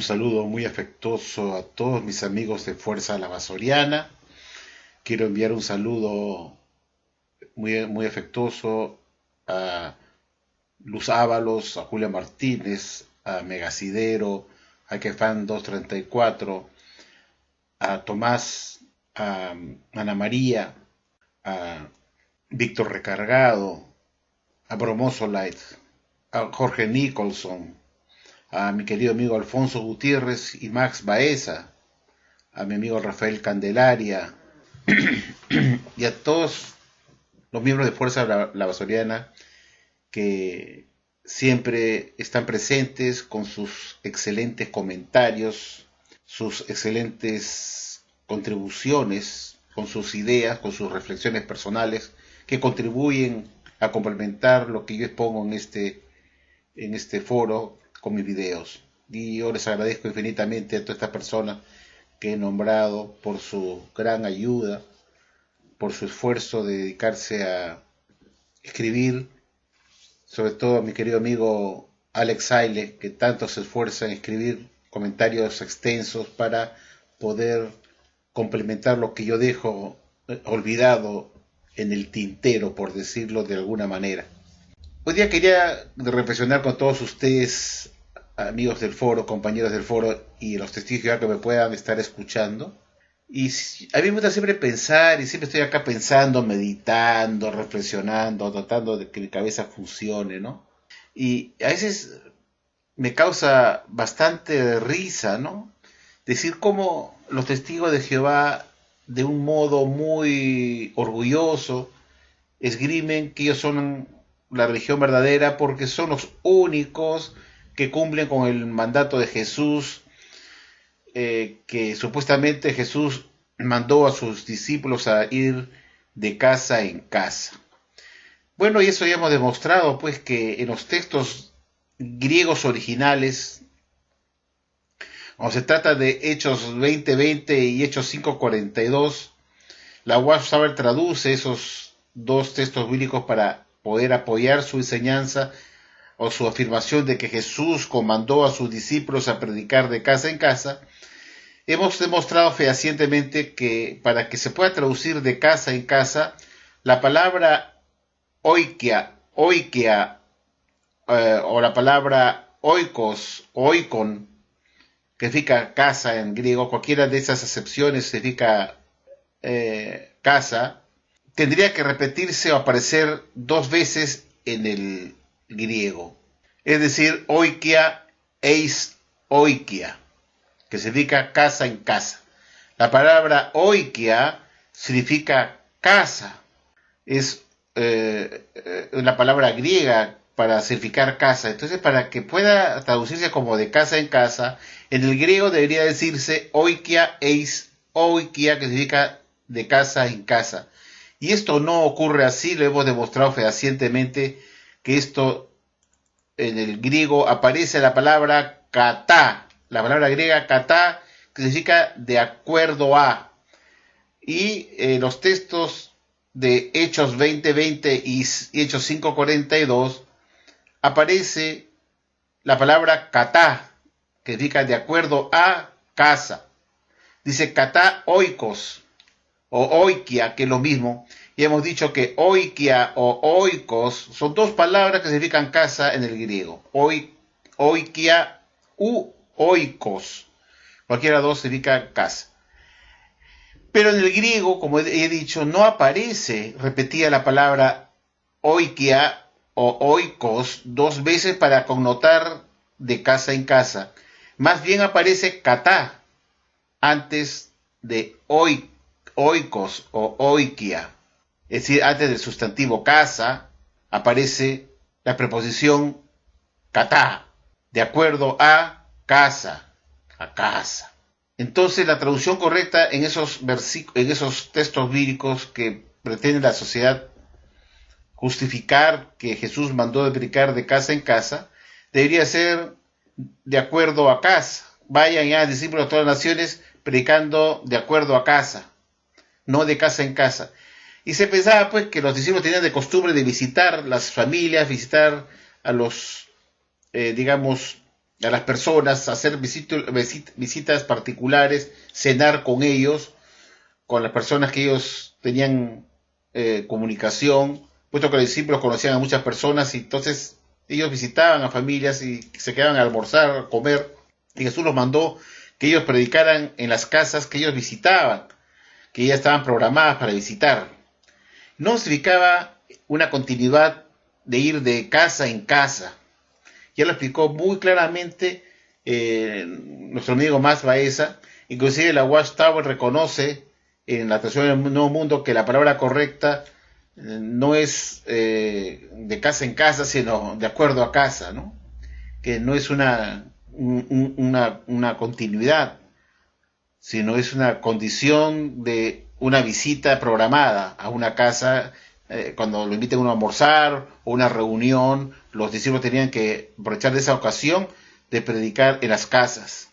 Un saludo muy afectuoso a todos mis amigos de Fuerza La Basoriana. Quiero enviar un saludo muy afectuoso a Luz Ábalos, a Julia Martínez, a Megasidero, a Kefan 234, a Tomás, a Ana María, a Víctor Recargado, a Bromoso Light, a Jorge Nicholson, a mi querido amigo Alfonso Gutiérrez y Max Baeza, a mi amigo Rafael Candelaria y a todos los miembros de Fuerza La Basoriana que siempre están presentes con sus excelentes comentarios, sus excelentes contribuciones, con sus ideas, con sus reflexiones personales que contribuyen a complementar lo que yo expongo en este foro con mis videos. Y yo les agradezco infinitamente a todas estas personas que he nombrado por su gran ayuda, por su esfuerzo de dedicarse a escribir, sobre todo a mi querido amigo Alex Saile, que tanto se esfuerza en escribir comentarios extensos para poder complementar lo que yo dejo olvidado en el tintero, por decirlo de alguna manera. Hoy día quería reflexionar con todos ustedes, amigos del foro, compañeros del foro y los testigos que me puedan estar escuchando. Y a mí me gusta siempre pensar, y siempre estoy acá pensando, meditando, reflexionando, tratando de que mi cabeza funcione, ¿no? Y a veces me causa bastante risa, ¿no? Decir cómo los testigos de Jehová, de un modo muy orgulloso, esgrimen que ellos son la religión verdadera porque son los únicos que cumplen con el mandato de Jesús, que supuestamente Jesús mandó a sus discípulos a ir de casa en casa. Bueno, y eso ya hemos demostrado, pues, que en los textos griegos originales, cuando se trata de Hechos 20:20 y Hechos 5:42, la Watch Tower traduce esos dos textos bíblicos para poder apoyar su enseñanza o su afirmación de que Jesús comandó a sus discípulos a predicar de casa en casa. Hemos demostrado fehacientemente que para que se pueda traducir de casa en casa, la palabra oikia, o la palabra oikos, oikon, que significa casa en griego, cualquiera de esas acepciones significa casa, tendría que repetirse o aparecer dos veces en el griego. Es decir, oikia, eis oikia, que significa casa en casa. La palabra oikia significa casa. Es una palabra griega para significar casa. Entonces, para que pueda traducirse como de casa en casa, en el griego debería decirse oikia eis oikia, que significa de casa en casa. Y esto no ocurre así, lo hemos demostrado fehacientemente que esto en el griego aparece la palabra kata, la palabra griega kata, que significa de acuerdo a. Y los textos de Hechos 20:20 y Hechos 5:42 aparece la palabra kata, que significa de acuerdo a casa. Dice kata oikos o oikia, que es lo mismo, y hemos dicho que oikia o oikos son dos palabras que significan casa en el griego. Oikia u oikos, cualquiera de dos significa casa. Pero en el griego, como he dicho, no aparece repetida la palabra oikia o oikos dos veces para connotar de casa en casa. Más bien aparece kata antes de oikos o oikia. Es decir, antes del sustantivo casa aparece la preposición kata, de acuerdo a casa, a casa. Entonces la traducción correcta en esos textos bíblicos que pretende la sociedad justificar que Jesús mandó de predicar de casa en casa, debería ser de acuerdo a casa. Vayan ya discípulos de todas las naciones predicando de acuerdo a casa, no de casa en casa. Y se pensaba pues que los discípulos tenían de costumbre de visitar las familias, visitar a los, a las personas, hacer visitas particulares, cenar con ellos, con las personas que ellos tenían comunicación, puesto que los discípulos conocían a muchas personas y entonces ellos visitaban a familias y se quedaban a almorzar, a comer, y Jesús los mandó que ellos predicaran en las casas que ellos visitaban, que ya estaban programadas para visitar. No significaba una continuidad de ir de casa en casa. Ya lo explicó muy claramente nuestro amigo Mas Baeza. Inclusive la Watchtower reconoce en la traducción del Nuevo Mundo que la palabra correcta no es de casa en casa, sino de acuerdo a casa, ¿no? Que no es una continuidad, sino es una condición de una visita programada a una casa. Cuando lo inviten a uno a almorzar o una reunión, los discípulos tenían que aprovechar de esa ocasión de predicar en las casas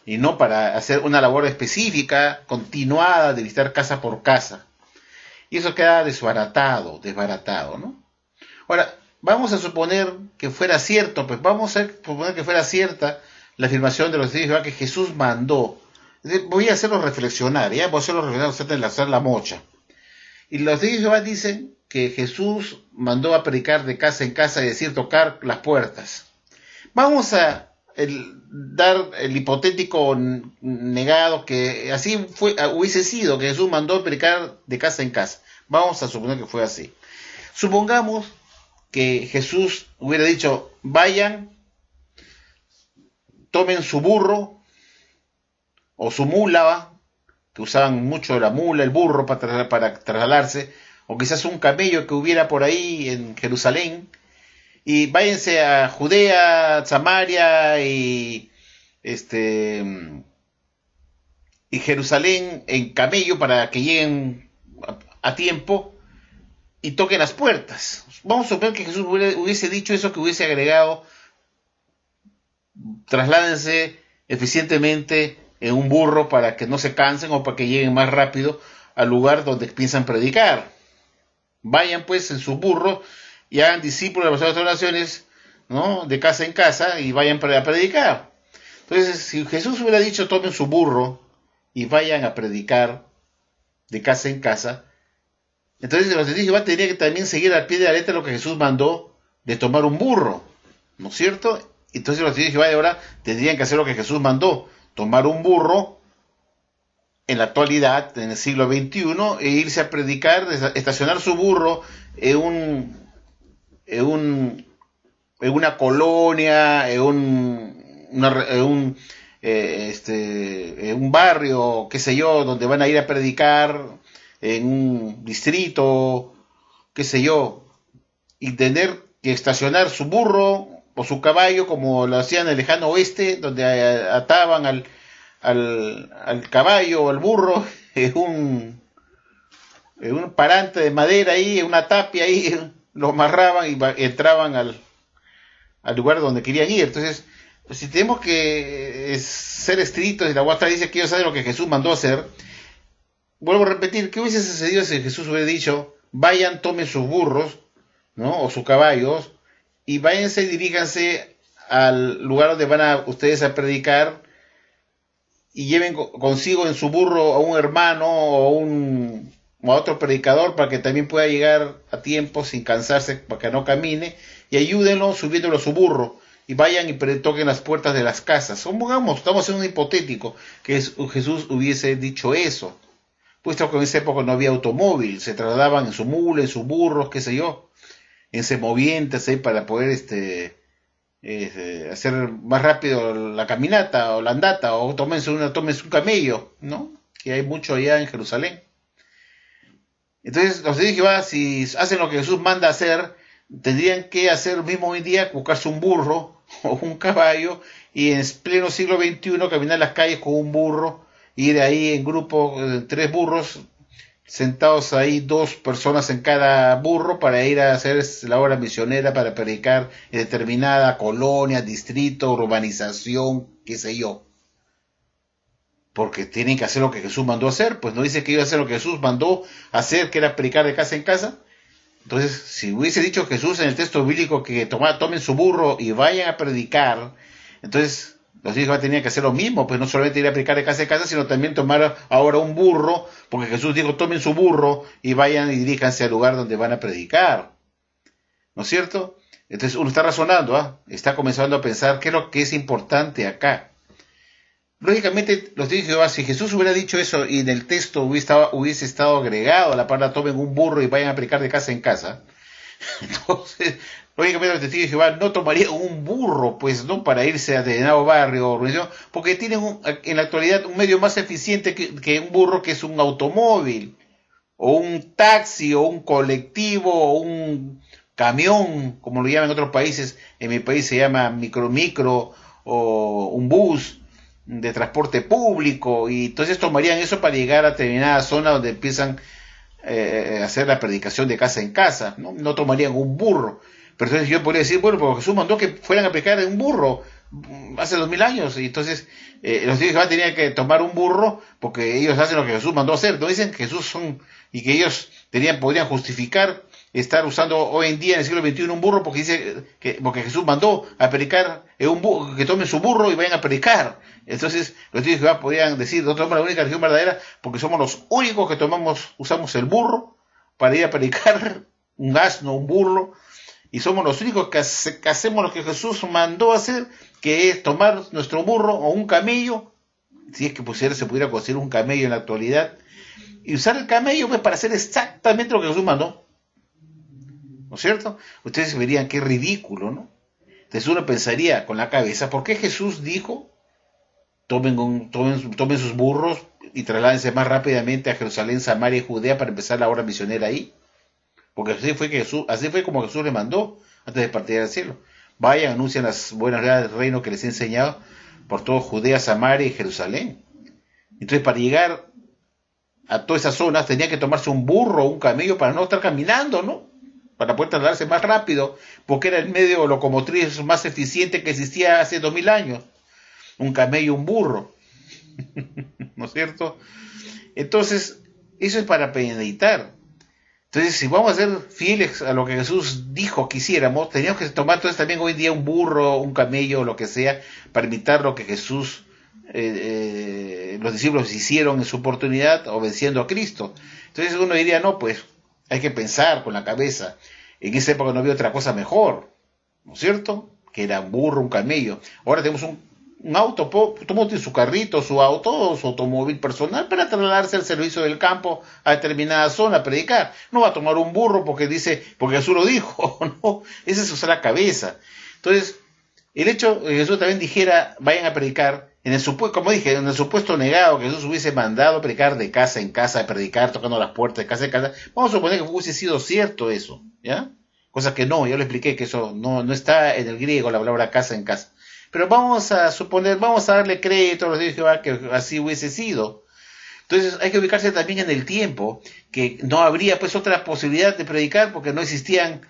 y no para hacer una labor específica, continuada, de visitar casa por casa. Y eso queda desbaratado, ¿no? Ahora, vamos a suponer que fuera cierto, pues vamos a suponer que fuera cierta la afirmación de los testigos de Jehová que Jesús mandó. Voy a hacerlos reflexionar, ¿ya? Voy a hacerlos reflexionar, hacer la mocha. Y los testigos de Jehová dicen que Jesús mandó a predicar de casa en casa y decir tocar las puertas. Vamos a dar el hipotético negado que así hubiese sido, que Jesús mandó a predicar de casa en casa. Vamos a suponer que fue así. Supongamos que Jesús hubiera dicho, vayan, tomen su burro o su mula, que usaban mucho la mula, el burro para trasladarse, o quizás un camello que hubiera por ahí en Jerusalén, y váyanse a Judea, Samaria y Jerusalén en camello para que lleguen a tiempo y toquen las puertas. Vamos a suponer que Jesús hubiese dicho eso, que hubiese agregado, trasládense eficientemente en un burro para que no se cansen o para que lleguen más rápido al lugar donde piensan predicar. Vayan pues en su burro y hagan discípulos de las otras naciones, ¿no? De casa en casa y vayan a predicar. Entonces, si Jesús hubiera dicho tomen su burro y vayan a predicar de casa en casa, entonces los testigos de Jehová tendrían que también seguir al pie de la letra lo que Jesús mandó de tomar un burro, ¿no es cierto? Entonces los testigos de Jehová de ahora tendrían que hacer lo que Jesús mandó, tomar un burro en la actualidad, en el siglo XXI, e irse a predicar, estacionar su burro en una colonia, en un barrio, qué sé yo, donde van a ir a predicar, en un distrito, qué sé yo, y tener que estacionar su burro o su caballo como lo hacían en el lejano oeste, donde ataban al caballo o al burro en un parante de madera ahí, en una tapia ahí, lo amarraban y entraban al lugar donde querían ir. Entonces, si tenemos que ser estrictos y la Guastra dice que ellos saben lo que Jesús mandó hacer, vuelvo a repetir, ¿qué hubiese sucedido si Jesús hubiera dicho, vayan, tomen sus burros, ¿no? O sus caballos, y váyanse y diríjanse al lugar donde van ustedes a predicar, y lleven consigo en su burro a un hermano o a otro predicador para que también pueda llegar a tiempo sin cansarse, para que no camine, y ayúdenlo subiéndolo a su burro, y vayan y toquen las puertas de las casas. Estamos en un hipotético que Jesús hubiese dicho eso, puesto que en esa época no había automóvil, se trasladaban en su mula, en sus burros, qué sé yo, en semovientes ahí para poder hacer más rápido la caminata o la andata, o tómense un camello, ¿no? Que hay mucho allá en Jerusalén. Entonces, los de Jehová, si hacen lo que Jesús manda hacer, tendrían que hacer lo mismo hoy en día, buscarse un burro o un caballo, y en pleno siglo XXI caminar las calles con un burro, ir ahí en grupo, 3 burros, sentados ahí 2 personas en cada burro para ir a hacer la obra misionera, para predicar en determinada colonia, distrito, urbanización, qué sé yo. Porque tienen que hacer lo que Jesús mandó hacer, pues no dice que iba a hacer lo que Jesús mandó hacer, que era predicar de casa en casa. Entonces, si hubiese dicho Jesús en el texto bíblico que tomen su burro y vayan a predicar, Entonces, los hijos de Jehová tenían que hacer lo mismo, pues no solamente ir a predicar de casa en casa, sino también tomar ahora un burro, porque Jesús dijo, tomen su burro y vayan y diríjanse al lugar donde van a predicar. ¿No es cierto? Entonces uno está razonando, está comenzando a pensar qué es lo que es importante acá. Lógicamente, los testigos de Jehová, si Jesús hubiera dicho eso y en el texto hubiese estado agregado la palabra tomen un burro y vayan a predicar de casa en casa, entonces, lógicamente los testigos de Jehová no tomarían un burro, pues no para irse a determinado barrio o organización, porque tienen en la actualidad un medio más eficiente que un burro, que es un automóvil, o un taxi, o un colectivo, o un camión, como lo llaman en otros países. En mi país se llama micro, o un bus de transporte público, y entonces tomarían eso para llegar a determinada zona donde empiezan hacer la predicación de casa en casa, ¿no? No tomarían un burro. Pero entonces yo podría decir, bueno, porque Jesús mandó que fueran a predicar en un burro hace 2000 años, y entonces los hijos tenían que tomar un burro porque ellos hacen lo que Jesús mandó hacer. No dicen que Jesús son, y que ellos podrían justificar estar usando hoy en día en el siglo XXI un burro porque dice porque Jesús mandó a predicar un burro, que tomen su burro y vayan a predicar. Entonces los hijos de Jehová podrían decir, nosotros somos la única religión verdadera porque somos los únicos que usamos el burro para ir a predicar, un asno, un burro, y somos los únicos que hacemos lo que Jesús mandó hacer, que es tomar nuestro burro o un camello, si es que se pudiera conseguir un camello en la actualidad, y usar el camello pues para hacer exactamente lo que Jesús mandó. ¿No es cierto? Ustedes verían qué ridículo, ¿no? Entonces uno pensaría con la cabeza, ¿por qué Jesús dijo tomen sus burros y trasládense más rápidamente a Jerusalén, Samaria y Judea para empezar la obra misionera ahí? Porque así fue como Jesús le mandó antes de partir al cielo. Vayan, anuncien las buenas nuevas del reino que les he enseñado por todo Judea, Samaria y Jerusalén. Entonces, para llegar a todas esas zonas tenían que tomarse un burro o un camello para no estar caminando, ¿no? Para poder trasladarse más rápido, porque era el medio locomotriz más eficiente que existía hace 2000 años. Un camello, un burro. ¿No es cierto? Entonces, eso es para meditar. Entonces, si vamos a ser fieles a lo que Jesús dijo que hiciéramos, teníamos que tomar entonces también hoy en día un burro, un camello, lo que sea, para imitar lo que Jesús, los discípulos hicieron en su oportunidad, obedeciendo a Cristo. Entonces uno diría, no, pues hay que pensar con la cabeza. En esa época no había otra cosa mejor, ¿no es cierto? Que era un burro, un camello. Ahora tenemos un auto, todo el mundo tiene su carrito, su auto, su automóvil personal para trasladarse al servicio del campo a determinada zona a predicar. No va a tomar un burro porque Jesús lo dijo, no, esa es usar la cabeza. Entonces, el hecho de que Jesús también dijera, vayan a predicar, como dije, en el supuesto negado que Jesús hubiese mandado a predicar de casa en casa, a predicar tocando las puertas de casa en casa, vamos a suponer que hubiese sido cierto eso, ¿ya? Cosa que no, yo le expliqué que eso no está en el griego la palabra casa en casa. Pero vamos a darle crédito a los de Jehová que así hubiese sido. Entonces hay que ubicarse también en el tiempo, que no habría pues otra posibilidad de predicar porque no existían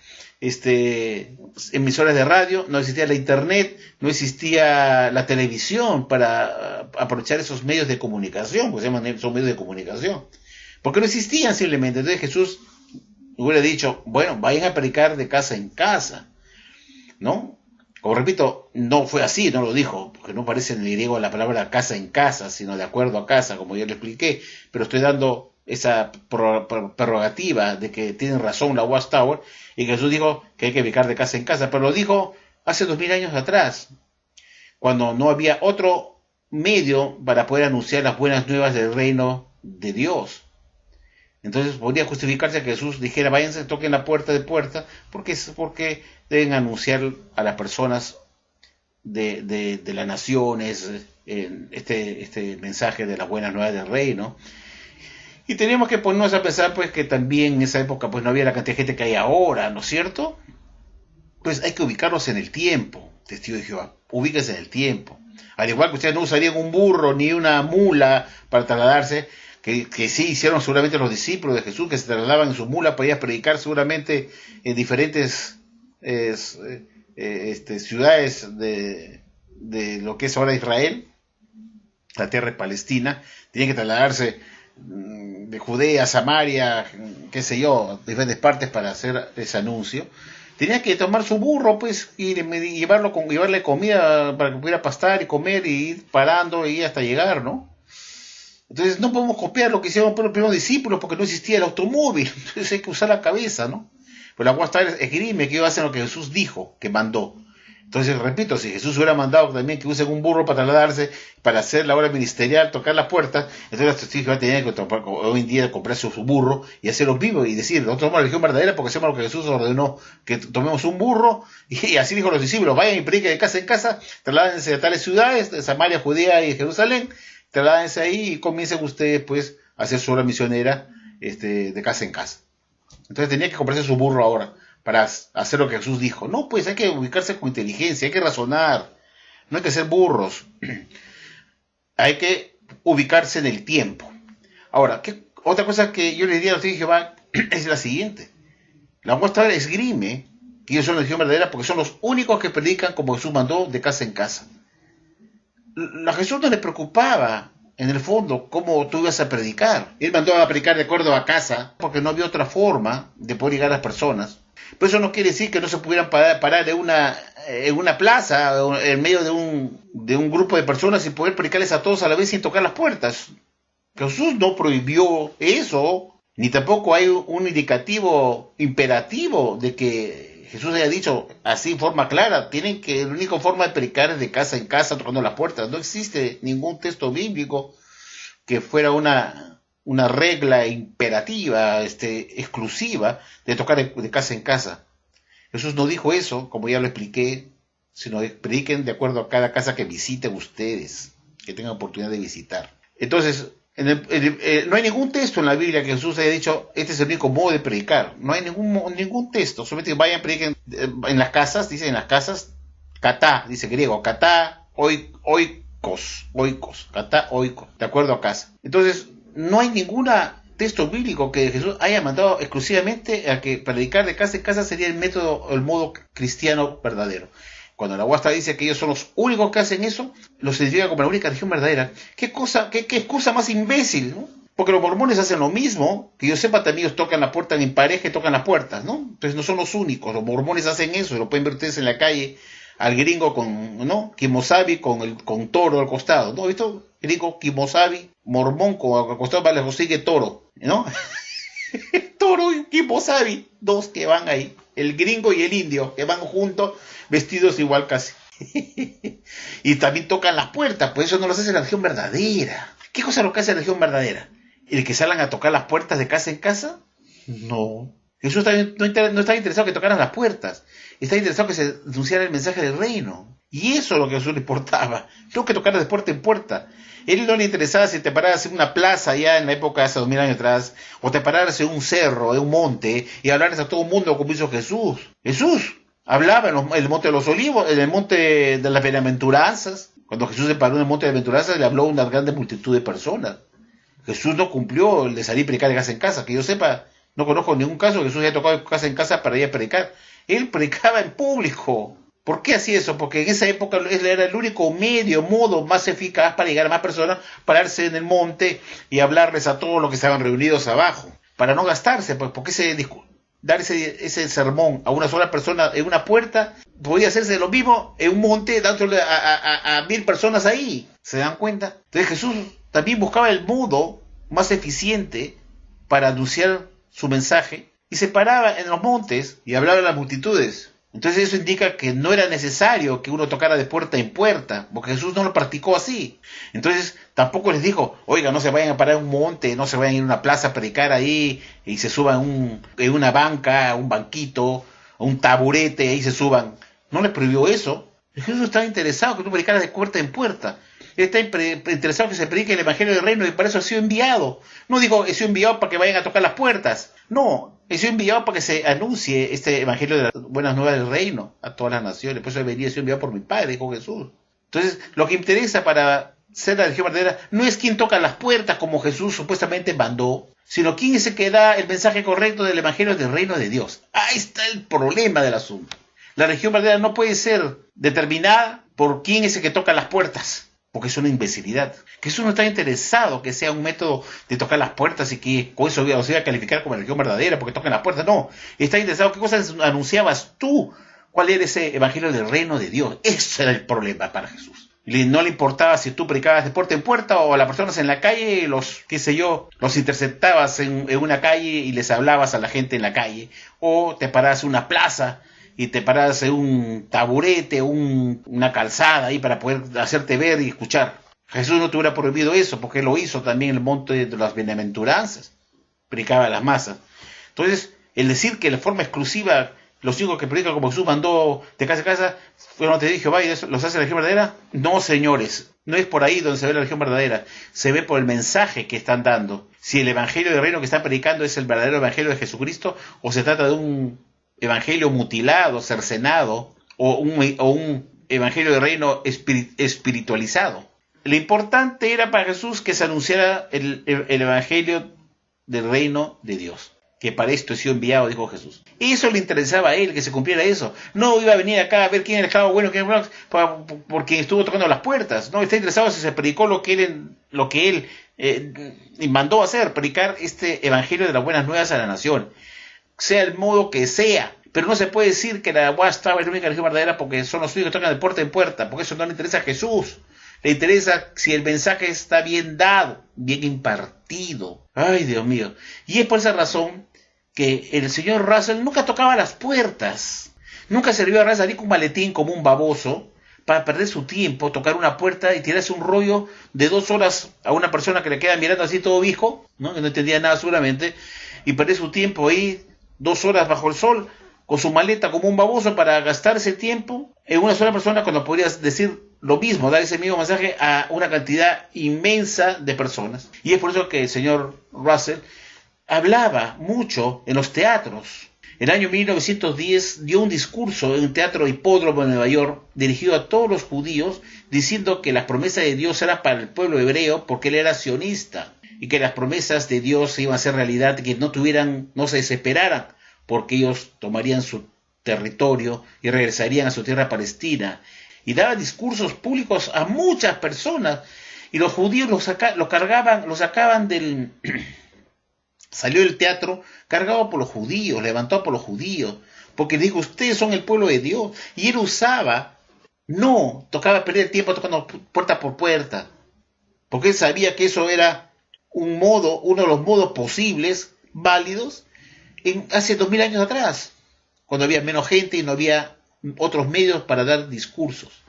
emisoras de radio, no existía la internet, no existía la televisión para aprovechar esos medios de comunicación, pues son medios de comunicación, porque no existían simplemente. Entonces Jesús hubiera dicho, bueno, vayan a predicar de casa en casa, ¿no? Como repito, no fue así, no lo dijo, porque no aparece en el griego la palabra casa en casa, sino de acuerdo a casa, como yo le expliqué, pero estoy dando esa prerrogativa de que tienen razón la Watchtower, y Jesús dijo que hay que predicar de casa en casa, pero lo dijo hace 2000 años atrás, cuando no había otro medio para poder anunciar las buenas nuevas del reino de Dios. Entonces podría justificarse que Jesús dijera, váyanse, toquen la puerta de puerta, porque deben anunciar a las personas de las naciones este mensaje de las buenas nuevas del reino. Y teníamos que ponernos a pensar pues que también en esa época pues no había la cantidad de gente que hay ahora, ¿no es cierto? Pues hay que ubicarlos en el tiempo, testigo de Jehová, ubíquense en el tiempo. Al igual que ustedes no usarían un burro ni una mula para trasladarse, que sí hicieron seguramente los discípulos de Jesús, que se trasladaban en su mula para ir a predicar seguramente en diferentes ciudades de lo que es ahora Israel, la tierra de Palestina. Tenían que trasladarse de Judea, Samaria, qué sé yo, diferentes partes para hacer ese anuncio. Tenía que tomar su burro, pues, y llevarle comida para que pudiera pastar y comer y ir parando y hasta llegar, ¿no? Entonces no podemos copiar lo que hicieron los primeros discípulos porque no existía el automóvil. Entonces hay que usar la cabeza, ¿no? Pero la apóstol esgrime que ellos hacen lo que Jesús dijo, que mandó. Entonces, repito, si Jesús hubiera mandado también que usen un burro para trasladarse, para hacer la obra ministerial, tocar las puertas, entonces los testigos tenían que hoy en día comprarse su burro y hacerlo vivo y decir, nosotros somos la religión verdadera porque hacemos lo que Jesús ordenó, que tomemos un burro, y así dijo los discípulos, vayan y prediquen de casa en casa, trasládense a tales ciudades, de Samaria, Judea y Jerusalén, trasládense ahí y comiencen ustedes pues a hacer su obra misionera de casa en casa. Entonces tenía que comprarse su burro ahora para hacer lo que Jesús dijo. No, pues hay que ubicarse con inteligencia, hay que razonar, no hay que ser burros, hay que ubicarse en el tiempo. Ahora, otra cosa que yo les diría a los hijos de Jehová es la siguiente. La apóstol esgrime que ellos son la religión verdadera porque son los únicos que predican como Jesús mandó de casa en casa. A Jesús no le preocupaba, en el fondo, cómo tú ibas a predicar. Él mandó a predicar de acuerdo a casa porque no había otra forma de poder llegar a las personas. Pero eso no quiere decir que no se pudieran parar en una plaza, en medio de un grupo de personas y poder predicarles a todos a la vez sin tocar las puertas. Jesús no prohibió eso, ni tampoco hay un indicativo imperativo de que Jesús haya dicho así en forma clara, la única forma de predicar es de casa en casa tocando las puertas. No existe ningún texto bíblico que fuera una regla imperativa, exclusiva, de tocar de casa en casa. Jesús no dijo eso, como ya lo expliqué, sino prediquen de acuerdo a cada casa que visiten ustedes, que tengan oportunidad de visitar. Entonces, no hay ningún texto en la Biblia que Jesús haya dicho, este es el único modo de predicar. No hay ningún texto, solamente que vayan, prediquen en las casas, dice en las casas, katá, dice griego, katá, oikos, katá, oikos, de acuerdo a casa. Entonces, no hay ningún texto bíblico que Jesús haya mandado exclusivamente a que predicar de casa en casa sería el modo cristiano verdadero. Cuando la apóstol dice que ellos son los únicos que hacen eso, los identifica como la única religión verdadera. ¿Qué excusa más imbécil, ¿no? Porque los mormones hacen lo mismo, que yo sepa también ellos tocan la puerta en pareja y tocan las puertas, ¿no? Entonces no son los únicos, los mormones hacen eso, lo pueden ver ustedes en la calle, al gringo con kimosabi con toro al costado, ¿no? ¿Has visto? Gringo, kimosabi, mormón al costado, vale, lo sigue toro, ¿no? Toro y kimosabi, dos que van ahí, el gringo y el indio, que van juntos, vestidos igual casi. Y también tocan las puertas, pues eso no lo hace la religión verdadera. ¿Qué cosa es lo que hace la religión verdadera? ¿El que salgan a tocar las puertas de casa en casa? No. Jesús no está interesado en que tocaran las puertas. Está interesado en que se anunciara el mensaje del reino. Y eso es lo que a Jesús le importaba. Tengo que tocar de puerta en puerta. Él no le interesaba si te pararas en una plaza allá en la época de hace 2000 años atrás, o te pararas en un cerro, en un monte, y hablaras a todo el mundo como hizo Jesús. Jesús hablaba en el monte de los olivos, en el monte de las bienaventuranzas. Cuando Jesús se paró en el monte de las bienaventuranzas, le habló a una grande multitud de personas. Jesús no cumplió el de salir a predicar de casa en casa. Que yo sepa, no conozco ningún caso que Jesús haya tocado de casa en casa para ir a predicar. Él predicaba en público. ¿Por qué hacía eso? Porque en esa época era el único modo más eficaz para llegar a más personas, pararse en el monte y hablarles a todos los que estaban reunidos abajo. Para no gastarse, pues, porque dar ese sermón a una sola persona en una puerta, podía hacerse lo mismo en un monte, dándole a 1000 personas ahí. ¿Se dan cuenta? Entonces Jesús también buscaba el modo más eficiente para anunciar su mensaje y se paraba en los montes y hablaba a las multitudes. Entonces eso indica que no era necesario que uno tocara de puerta en puerta, porque Jesús no lo practicó así. Entonces tampoco les dijo, oiga, no se vayan a parar en un monte, no se vayan a ir a una plaza a predicar ahí y se suban en una banca, un banquito, un taburete, ahí se suban. No les prohibió eso. Jesús estaba interesado que tú predicaras de puerta en puerta. Él está interesado que se predique el Evangelio del Reino y para eso ha sido enviado. No digo, he sido enviado para que vayan a tocar las puertas. No, he sido enviado para que se anuncie este Evangelio de las buenas nuevas del Reino a todas las naciones. Por eso he sido enviado por mi Padre, dijo Jesús. Entonces, lo que interesa para ser la religión verdadera no es quién toca las puertas como Jesús supuestamente mandó, sino quién es el que da el mensaje correcto del Evangelio del Reino de Dios. Ahí está el problema del asunto. La religión verdadera no puede ser determinada por quién es el que toca las puertas. porque es una imbecilidad. Jesús no está interesado que sea un método de tocar las puertas y que con eso os iba a calificar como religión verdadera porque tocan las puertas. No, está interesado qué cosas anunciabas tú, cuál era ese evangelio del reino de Dios. Ese era el problema para Jesús. No le importaba si tú predicabas de puerta en puerta o a las personas en la calle, los interceptabas en una calle y les hablabas a la gente en la calle, o te parabas en una plaza y te parabas en un taburete, una calzada ahí para poder hacerte ver y escuchar. Jesús no te hubiera prohibido eso, porque él lo hizo también en el monte de las bienaventuranzas, predicaba a las masas. Entonces, el decir que de forma exclusiva los únicos que predican como Jesús mandó de casa a casa, bueno, te dije, vaya, ¿los hace la religión verdadera? No, señores, no es por ahí donde se ve la religión verdadera, se ve por el mensaje que están dando. Si el evangelio del reino que están predicando es el verdadero evangelio de Jesucristo, o se trata de un evangelio mutilado, cercenado, o un evangelio del reino espiritualizado. Lo importante era para Jesús que se anunciara el evangelio del reino de Dios, que para esto he sido enviado, dijo Jesús. Eso le interesaba a él, que se cumpliera eso. No iba a venir acá a ver quién era el esclavo bueno, quién era el bueno, por quien estuvo tocando las puertas. No, está interesado si se predicó lo que él mandó hacer, predicar este evangelio de las buenas nuevas a la nación, sea el modo que sea. Pero no se puede decir que la UAS estaba en la única religión verdadera porque son los únicos que tocan de puerta en puerta, porque eso no le interesa a Jesús. Le interesa si el mensaje está bien dado, bien impartido. Ay, Dios mío. Y es por esa razón que el señor Russell nunca tocaba las puertas. Nunca sirvió a salir con un maletín como un baboso para perder su tiempo, tocar una puerta y tirarse un rollo de 2 horas a una persona que le queda mirando así todo viejo, ¿no? Que no entendía nada seguramente, y perder su tiempo ahí 2 horas bajo el sol con su maleta como un baboso para gastarse el tiempo en una sola persona cuando podrías decir lo mismo, dar ese mismo mensaje a una cantidad inmensa de personas. Y es por eso que el señor Russell hablaba mucho en los teatros. En el año 1910 dio un discurso en un teatro hipódromo en Nueva York dirigido a todos los judíos diciendo que las promesas de Dios eran para el pueblo hebreo porque él era sionista y que las promesas de Dios iban a ser realidad, que no se desesperaran porque ellos tomarían su territorio y regresarían a su tierra palestina. Y daba discursos públicos a muchas personas y los judíos lo sacaban del... Salió del teatro cargado por los judíos, levantado por los judíos, porque dijo, ustedes son el pueblo de Dios. Y él tocaba perder el tiempo tocando puerta por puerta, porque él sabía que eso era uno de los modos posibles, válidos, hace 2000 años atrás, cuando había menos gente y no había otros medios para dar discursos.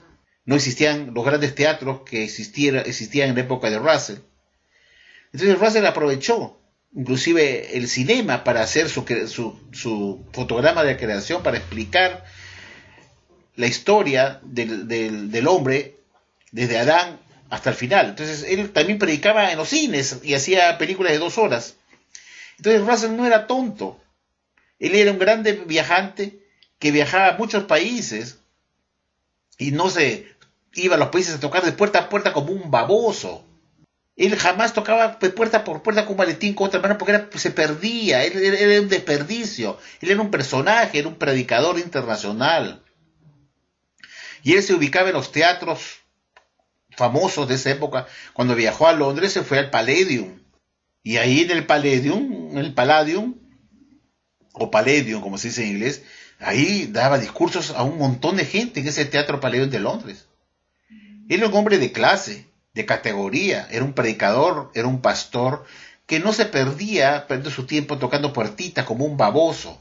No existían los grandes teatros que existían en la época de Russell. Entonces Russell aprovechó inclusive el cinema para hacer su fotograma de creación, para explicar la historia del hombre desde Adán hasta el final. Entonces él también predicaba en los cines y hacía películas de 2 horas. Entonces Russell no era tonto. Él era un grande viajante que viajaba a muchos países y no se iba a los países a tocar de puerta a puerta como un baboso. Él jamás tocaba de puerta por puerta con un maletín con otra mano porque se perdía, él era un desperdicio, él era un personaje, era un predicador internacional. Y él se ubicaba en los teatros famosos de esa época. Cuando viajó a Londres se fue al Palladium. Y ahí en el Palladium, o Palladium como se dice en inglés, ahí daba discursos a un montón de gente en ese teatro Palladium de Londres. Él era un hombre de clase, de categoría, era un predicador, era un pastor que no se perdía perdiendo su tiempo tocando puertitas como un baboso.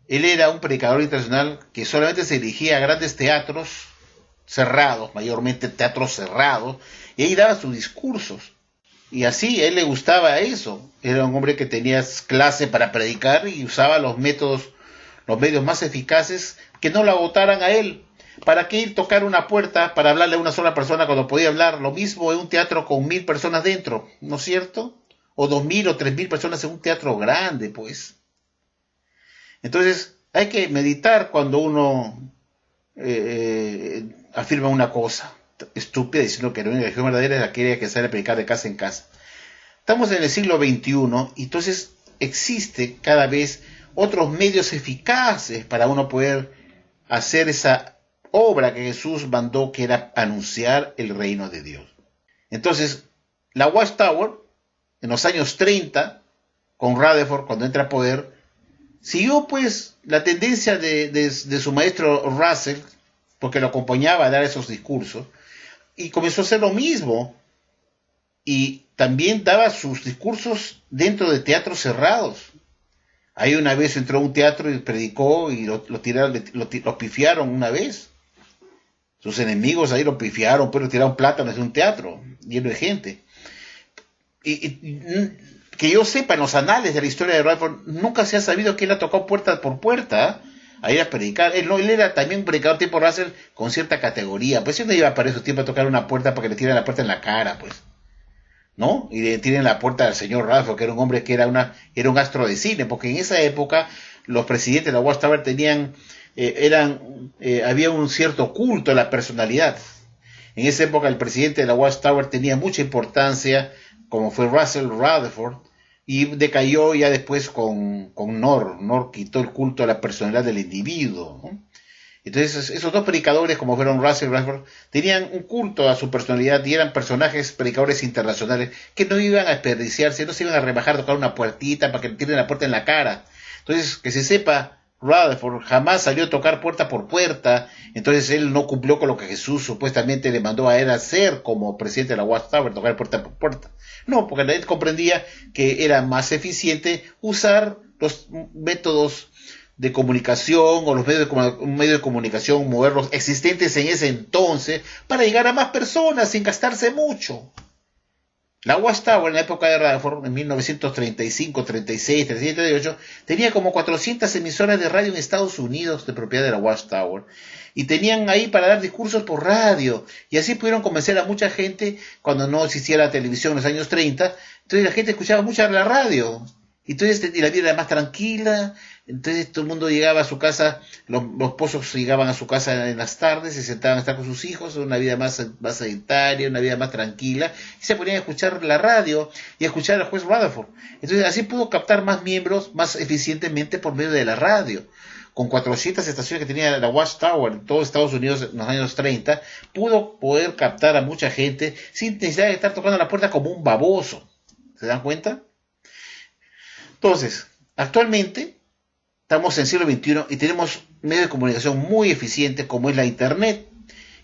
Él era un predicador internacional que solamente se dirigía a grandes teatros cerrados, mayormente teatros cerrados, y ahí daba sus discursos. Y así, a él le gustaba eso. Era un hombre que tenía clase para predicar y usaba los medios más eficaces que no lo agotaran a él. ¿Para qué ir tocar una puerta para hablarle a una sola persona cuando podía hablar lo mismo en un teatro con 1000 personas dentro? ¿No es cierto? O 2000 o 3000 personas en un teatro grande, pues. Entonces, hay que meditar cuando uno afirma una cosa estúpida diciendo que la única religión verdadera es aquella que sale a predicar de casa en casa. Estamos en el siglo XXI y entonces existe cada vez otros medios eficaces para uno poder hacer esa obra que Jesús mandó, que era anunciar el reino de Dios. Entonces, la Watchtower, en los años 30, con Rutherford, cuando entra a poder, siguió pues la tendencia de su maestro Russell, porque lo acompañaba a dar esos discursos, y comenzó a hacer lo mismo, y también daba sus discursos dentro de teatros cerrados. Ahí una vez entró a un teatro y predicó y lo pifiaron una vez. Sus enemigos ahí lo pifiaron, pero tiraron plátanos de un teatro lleno de gente. Que yo sepa, en los anales de la historia de Rutherford, nunca se ha sabido que él ha tocado puerta por puerta a ir a predicar. Él era también un predicador tipo Russell con cierta categoría. Pues él no iba para esos tiempos a tocar una puerta para que le tiren la puerta en la cara, pues, ¿no? Y le tiren la puerta al señor Rutherford, que era un hombre que era un astro de cine, porque en esa época los presidentes de la Watchtower había un cierto culto a la personalidad. En esa época el presidente de la Watchtower tenía mucha importancia, como fue Russell Rutherford, y decayó ya después con Knorr. Knorr quitó el culto a la personalidad del individuo, ¿no? Entonces esos dos predicadores, como fueron Russell y Rutherford, tenían un culto a su personalidad y eran personajes predicadores internacionales que no iban a desperdiciarse, no se iban a rebajar a tocar una puertita para que le tiren la puerta en la cara. Entonces, que se sepa, Rutherford jamás salió a tocar puerta por puerta. Entonces él no cumplió con lo que Jesús supuestamente le mandó a él hacer como presidente de la Watchtower, tocar puerta por puerta. No, porque él comprendía que era más eficiente usar los métodos de comunicación o los medios de comunicación modernos existentes en ese entonces para llegar a más personas sin gastarse mucho. La Watchtower en la época de Rutherford, en 1935, 36, 37, 38, tenía como 400 emisoras de radio en Estados Unidos de propiedad de la Watchtower. Y tenían ahí para dar discursos por radio. Y así pudieron convencer a mucha gente cuando no existía la televisión en los años 30. Entonces la gente escuchaba mucho la radio. Entonces la vida era más tranquila. Entonces todo el mundo llegaba a su casa, los esposos llegaban a su casa en las tardes, se sentaban a estar con sus hijos, una vida más sedentaria, una vida más tranquila, y se ponían a escuchar la radio y a escuchar al juez Rutherford. Entonces así pudo captar más miembros más eficientemente por medio de la radio. Con 400 estaciones que tenía la Watchtower en todo Estados Unidos en los años 30, pudo poder captar a mucha gente sin necesidad de estar tocando la puerta como un baboso. ¿Se dan cuenta? Entonces, actualmente estamos en el siglo XXI y tenemos medios de comunicación muy eficientes como es la Internet.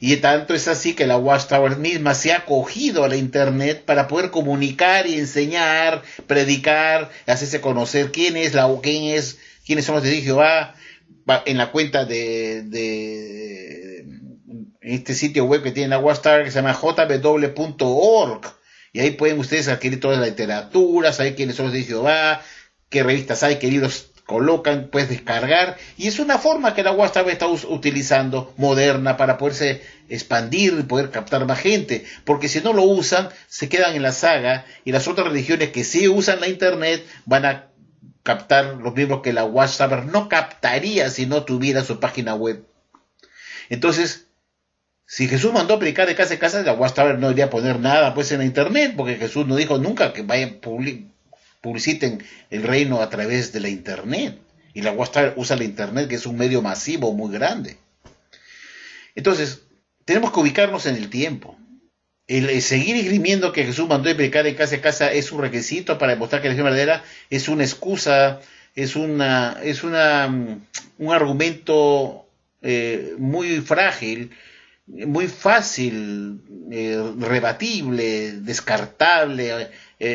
Y tanto es así que la Watchtower misma se ha acogido a la Internet para poder comunicar y enseñar, predicar, hacerse conocer quiénes son los de Jehová, en la cuenta de este sitio web que tiene la Watchtower que se llama jw.org. Y ahí pueden ustedes adquirir toda la literatura, saber quiénes son los de Jehová, qué revistas hay, qué libros colocan, puedes descargar, y es una forma que la Watchtower está utilizando, moderna, para poderse expandir y poder captar más gente, porque si no lo usan, se quedan en la saga, y las otras religiones que sí usan la Internet van a captar los mismos que la Watchtower no captaría si no tuviera su página web. Entonces, si Jesús mandó a predicar de casa en casa, la Watchtower no iría a poner nada pues en la Internet, porque Jesús no dijo nunca que vayan publiciten el reino a través de la Internet. Y la Watchtower usa la Internet, que es un medio masivo muy grande. Entonces, tenemos que ubicarnos en el tiempo. El seguir esgrimiendo que Jesús mandó a predicar de casa a casa es un requisito para demostrar que la religión verdadera es una excusa, es un argumento muy frágil, muy fácil, rebatible, descartable,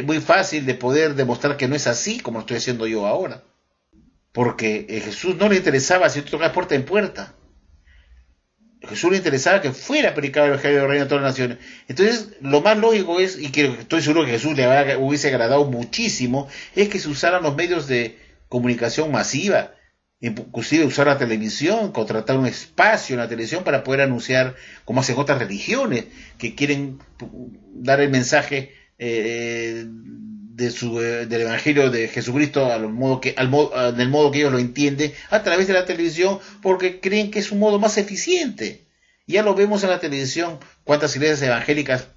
muy fácil de poder demostrar que no es así como lo estoy haciendo yo ahora. Porque a Jesús no le interesaba si tú tocas puerta en puerta. A Jesús le interesaba que fuera a predicar el evangelio del reino a todas las naciones. Entonces, lo más lógico es, y que estoy seguro que a Jesús le hubiese agradado muchísimo, es que se usaran los medios de comunicación masiva, inclusive usar la televisión, contratar un espacio en la televisión para poder anunciar, como hacen otras religiones, que quieren dar el mensaje del evangelio de Jesucristo del modo que ellos lo entienden a través de la televisión, porque creen que es un modo más eficiente. Ya lo vemos en la televisión, cuántas iglesias evangélicas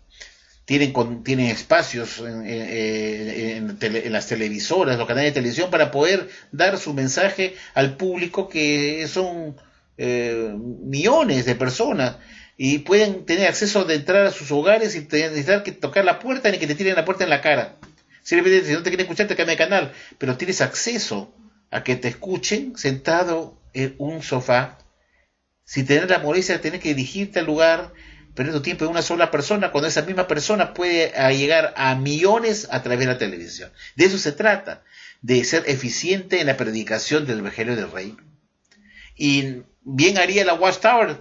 tienen espacios en las televisoras, los canales de televisión, para poder dar su mensaje al público, que son millones de personas y pueden tener acceso de entrar a sus hogares sin necesitar que tocar la puerta ni que te tiren la puerta en la cara. Simplemente si no te quieren escuchar te cambia de canal, pero tienes acceso a que te escuchen sentado en un sofá sin tener la molestia de tener que dirigirte al lugar, perder tu tiempo en una sola persona, cuando esa misma persona puede llegar a millones a través de la televisión. De eso se trata, de ser eficiente en la predicación del Evangelio del Reino. Y bien haría la Watchtower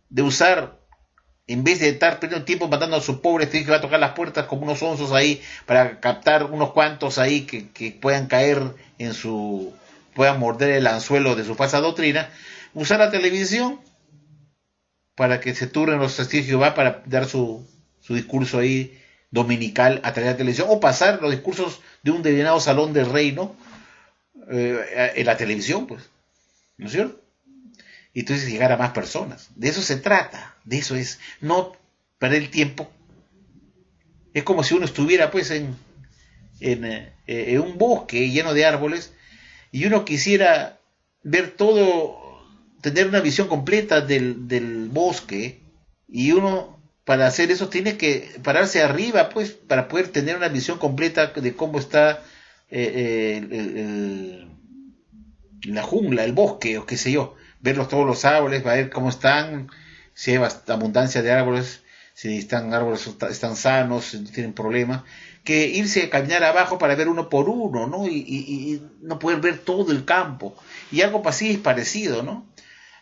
de usar, en vez de estar perdiendo tiempo mandando a sus pobres que va a tocar las puertas como unos onzos ahí para captar unos cuantos ahí que puedan caer en su, puedan morder el anzuelo de su falsa doctrina, usar la televisión para que se turnen los testigos de Jehová para dar su discurso ahí dominical a través de la televisión, o pasar los discursos de un determinado salón del reino en la televisión, pues, ¿no es cierto? Y entonces llegar a más personas. De eso se trata, de eso es, no perder el tiempo. Es como si uno estuviera pues en un bosque lleno de árboles y uno quisiera ver todo, tener una visión completa del bosque, y uno para hacer eso tiene que pararse arriba pues para poder tener una visión completa de cómo está la jungla, el bosque o qué sé yo, verlos todos los árboles, ver cómo están, si hay abundancia de árboles, si están árboles están sanos, si no tienen problemas, que irse a caminar abajo para ver uno por uno, ¿no? Y no poder ver todo el campo. Y algo así es parecido, ¿no?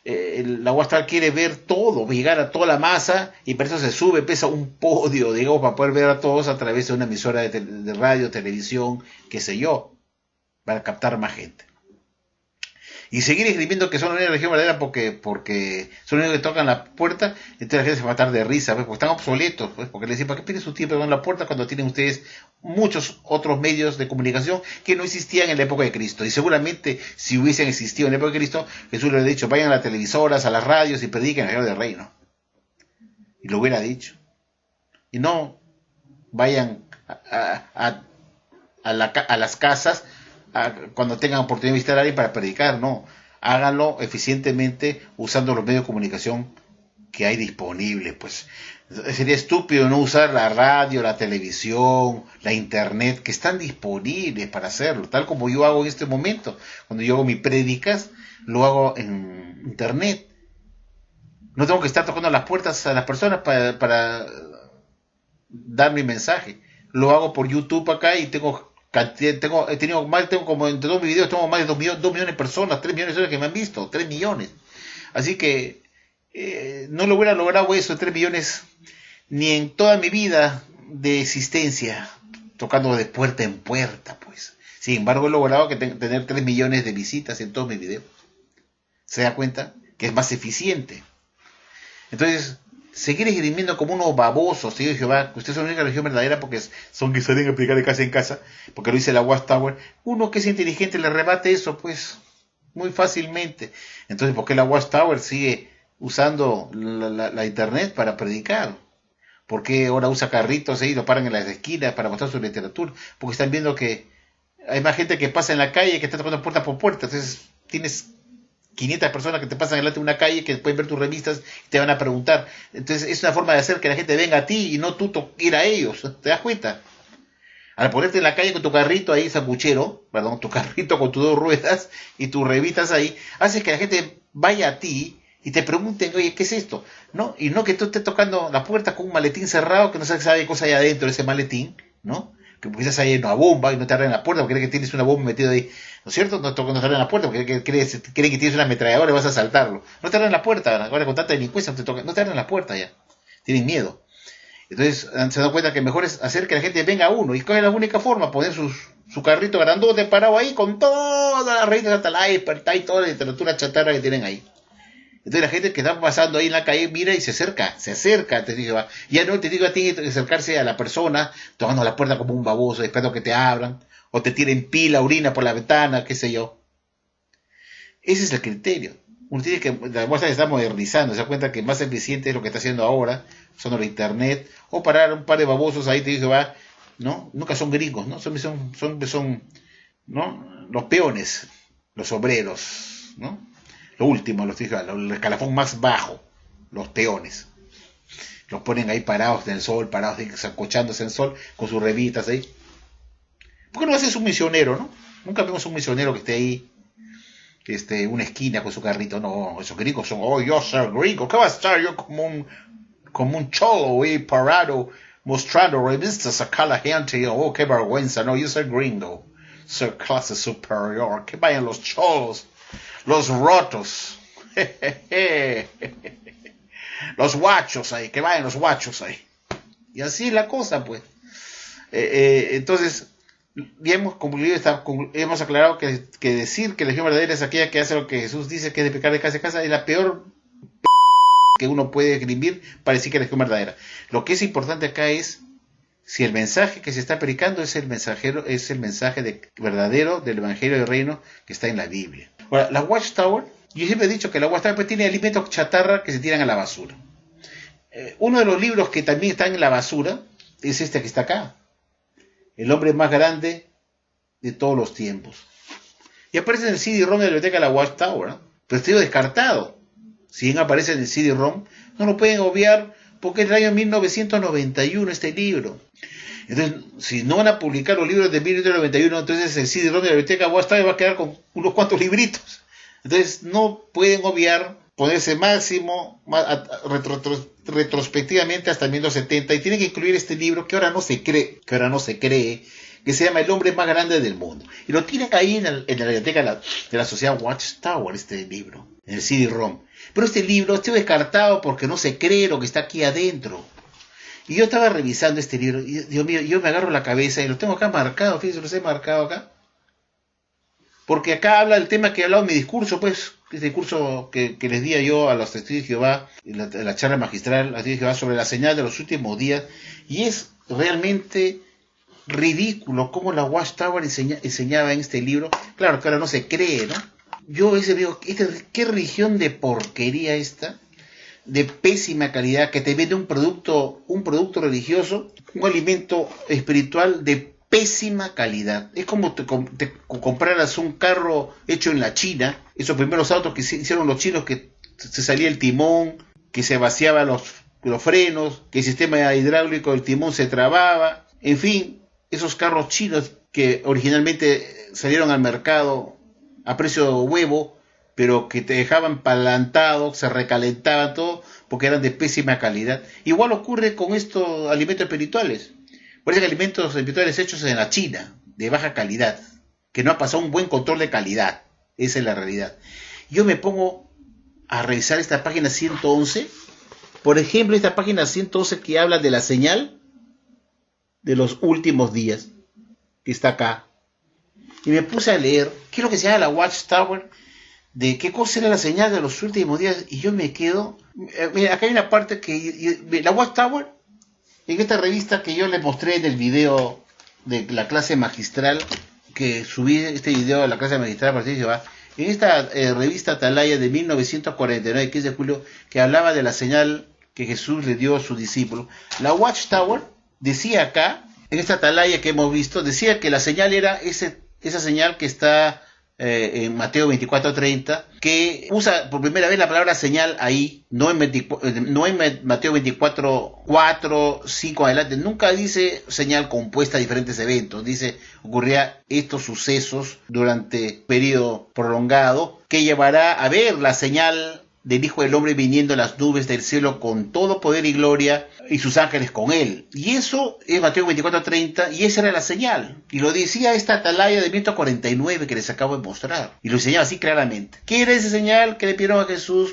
La Watchtower quiere ver todo, llegar a toda la masa, y por eso se sube, pesa un podio, digamos, para poder ver a todos a través de una emisora de radio, televisión, qué sé yo, para captar más gente. Y seguir escribiendo que son la única religión verdadera porque son los únicos que tocan la puerta, entonces la gente se va a matar de risa, pues, porque están obsoletos, pues, porque les dicen, ¿para qué pierden su tiempo en la puerta cuando tienen ustedes muchos otros medios de comunicación que no existían en la época de Cristo? Y seguramente si hubiesen existido en la época de Cristo, Jesús les hubiera dicho, vayan a las televisoras, a las radios y prediquen el Evangelio del Reino. Y lo hubiera dicho. Y no vayan a las casas cuando tengan oportunidad de visitar a alguien para predicar, no. Háganlo eficientemente usando los medios de comunicación que hay disponibles, pues. Sería estúpido no usar la radio, la televisión, la internet, que están disponibles para hacerlo, tal como yo hago en este momento. Cuando yo hago mis prédicas, lo hago en internet. No tengo que estar tocando las puertas a las personas para dar mi mensaje. Lo hago por YouTube acá y tengo como entre todos mis videos tengo más de 2 millones de personas, 3 millones de personas que me han visto, 3 millones. Así que no lo hubiera logrado eso, 3 millones, ni en toda mi vida de existencia, tocando de puerta en puerta, pues. Sin embargo, he logrado tener 3 millones de visitas en todos mis videos. ¿Se da cuenta? Que es más eficiente. Entonces, seguir esgrimiendo como unos babosos, ¿sí? Jehová, ustedes son la única religión verdadera porque son que salen a predicar de casa en casa, porque lo dice la Watchtower. Uno que es inteligente le rebate eso, pues, muy fácilmente. Entonces, ¿por qué la Watchtower sigue usando la internet para predicar? ¿Por qué ahora usa carritos y lo paran en las esquinas para mostrar su literatura? Porque están viendo que hay más gente que pasa en la calle que está tocando puerta por puerta. Entonces, tienes 500 personas que te pasan delante de una calle que pueden ver tus revistas y te van a preguntar. Entonces es una forma de hacer que la gente venga a ti y no tú ir a ellos. ¿Te das cuenta? Al ponerte en la calle con tu carrito ahí, sanguchero, perdón, tu carrito con tus 2 ruedas y tus revistas ahí, haces que la gente vaya a ti y te pregunten, oye, ¿qué es esto? ¿No? Y no que tú estés tocando la puerta con un maletín cerrado que no sabes qué cosa hay adentro de ese maletín, ¿no? Que quizás hay una bomba y no te abren la puerta porque creen que tienes una bomba metida ahí, ¿no es cierto? No te abren la puerta porque creen que tienes una ametralladora y vas a saltarlo. No te abren la puerta, ahora con tanta delincuencia no te abren la puerta ya. Tienen miedo. Entonces se dan cuenta que mejor es hacer que la gente venga a uno. ¿Y cuál es la única forma? Poner su carrito grandote parado ahí con todas las revistas hasta la iPad y toda la literatura chatarra que tienen ahí. Entonces la gente que está pasando ahí en la calle mira y se acerca, te digo, va. Ya no te digo a ti acercarse a la persona, tocando la puerta como un baboso, esperando que te abran, o te tiren pila, orina por la ventana, qué sé yo. Ese es el criterio. Uno tiene que, la muestra se está modernizando, se da cuenta que más eficiente es lo que está haciendo ahora, usando la internet, o parar un par de babosos ahí, te digo, va, ¿no? Nunca son gringos, ¿no? Son ¿no? Los peones, los obreros, ¿no? lo último, el escalafón más bajo, los peones. Los ponen ahí parados en el sol, parados ahí, sacochándose en el sol, con sus revistas ahí. ¿Por qué no haces un misionero, no? Nunca vemos un misionero que esté ahí, una esquina con su carrito. No, esos gringos son, oh, yo soy gringo, ¿qué va a estar yo como un cholo ahí parado, mostrando revistas acá a la gente? Oh, qué vergüenza, no, yo soy gringo, soy clase superior, que vayan los cholos, los rotos, los guachos ahí, que vayan los guachos ahí. Y así es la cosa, pues. Entonces, ya hemos aclarado que decir que la religión verdadera es aquella que hace lo que Jesús dice que es de pecar de casa en casa, es la peor que uno puede escribir para decir que la religión verdadera. Lo que es importante acá es si el mensaje que se está predicando es el mensaje verdadero del Evangelio del Reino que está en la Biblia. Ahora, la Watchtower, yo siempre he dicho que la Watchtower pues, tiene alimentos chatarra que se tiran a la basura. Uno de los libros que también están en la basura es este que está acá. El hombre más grande de todos los tiempos. Y aparece en el CD-ROM de la biblioteca de la Watchtower, ¿no? Pero está descartado. Si bien aparece en el CD-ROM, no lo pueden obviar porque es del año 1991 este libro. Entonces, si no van a publicar los libros de 1991, entonces el CD-ROM de la biblioteca Watchtower va a quedar con unos cuantos libritos. Entonces, no pueden obviar ponerse máximo retrospectivamente hasta 1970 y tienen que incluir este libro que ahora no se cree, que se llama El hombre más grande del mundo. Y lo tienen ahí en la biblioteca de la sociedad Watchtower, este libro, en el CD-ROM. Pero este libro está descartado porque no se cree lo que está aquí adentro. Y yo estaba revisando este libro y, Dios mío, yo me agarro la cabeza y lo tengo acá marcado, fíjense, los he marcado acá. Porque acá habla del tema que he hablado en mi discurso, pues, este discurso que les di yo a los testigos de Jehová, en la charla magistral, a los testigos de Jehová sobre la señal de los últimos días, y es realmente ridículo cómo la Watchtower enseñaba en este libro. Claro que ahora no se cree, ¿no? Yo ese digo, ¿qué religión de porquería esta? De pésima calidad, que te vende un producto religioso, un alimento espiritual de pésima calidad. Es como te compraras un carro hecho en la China, esos primeros autos que hicieron los chinos, que se salía el timón, que se vaciaban los frenos, que el sistema hidráulico del timón se trababa, en fin, esos carros chinos que originalmente salieron al mercado a precio de huevo, pero que te dejaban palantado, se recalentaban todo, porque eran de pésima calidad. Igual ocurre con estos alimentos espirituales. Parece que alimentos espirituales hechos en la China, de baja calidad, que no ha pasado un buen control de calidad. Esa es la realidad. Yo me pongo a revisar esta página 111, por ejemplo, esta página 111 que habla de la señal de los últimos días, que está acá. Y me puse a leer qué es lo que se llama la Watchtower, de qué cosa era la señal de los últimos días, y yo me quedo. Mira, acá hay una parte que la Watchtower, en esta revista que yo les mostré en el video de la clase magistral, que subí este video de la clase magistral para Jehová, en esta revista Atalaya de 1949, 15 de julio, que hablaba de la señal que Jesús le dio a sus discípulos, la Watchtower decía acá, en esta Atalaya que hemos visto, decía que la señal era esa señal que está en Mateo 24:30, que usa por primera vez la palabra señal ahí, no en Mateo 24:4, 5 adelante, nunca dice señal compuesta de diferentes eventos, dice ocurría estos sucesos durante periodo prolongado, que llevará a ver la señal del Hijo del Hombre viniendo en las nubes del cielo con todo poder y gloria, y sus ángeles con él. Y eso es Mateo 24:30, y esa era la señal. Y lo decía esta Atalaya de 1949 que les acabo de mostrar. Y lo enseñaba así claramente. ¿Qué era esa señal que le pidieron a Jesús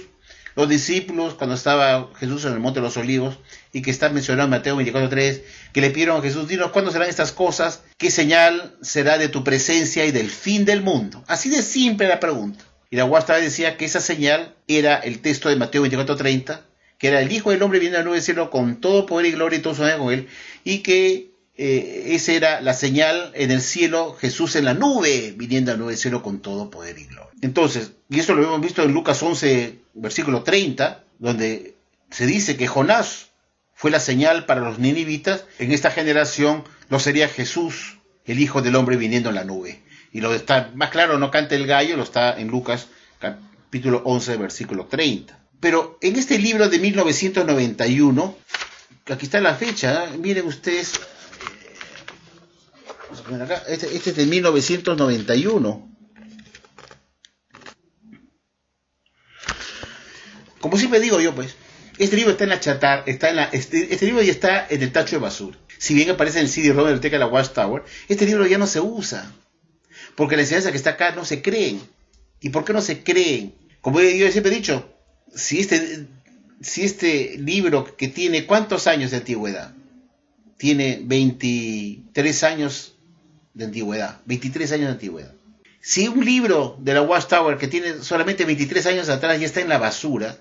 los discípulos cuando estaba Jesús en el Monte de los Olivos? Y que está mencionado en Mateo 24:3, que le pidieron a Jesús, dinos cuándo serán estas cosas, qué señal será de tu presencia y del fin del mundo. Así de simple la pregunta. Y la Watchtower decía que esa señal era el texto de Mateo 24:30, que era el Hijo del Hombre viniendo a la nube del cielo con todo poder y gloria y todos ángeles con él, y que esa era la señal en el cielo, Jesús en la nube, viniendo a la nube del cielo con todo poder y gloria. Entonces, y esto lo hemos visto en Lucas 11, versículo 30, donde se dice que Jonás fue la señal para los ninivitas. En esta generación lo sería Jesús, el Hijo del Hombre viniendo en la nube. Y lo está más claro, no canta el gallo, lo está en Lucas capítulo 11, versículo 30. Pero en este libro de 1991, aquí está la fecha, ¿eh? Miren ustedes, vamos a poner acá, este es de 1991. Como siempre digo yo, pues, este libro está en la chatarra, este libro ya está en el tacho de basura. Si bien aparece en el CD-ROM de la biblioteca de la Watchtower, este libro ya no se usa, porque la enseñanza que está acá no se creen. ¿Y por qué no se creen? Como yo siempre he dicho, si este libro que tiene ¿cuántos años de antigüedad? Tiene 23 años de antigüedad. 23 años de antigüedad. Si un libro de la Watchtower que tiene solamente 23 años atrás ya está en la basura,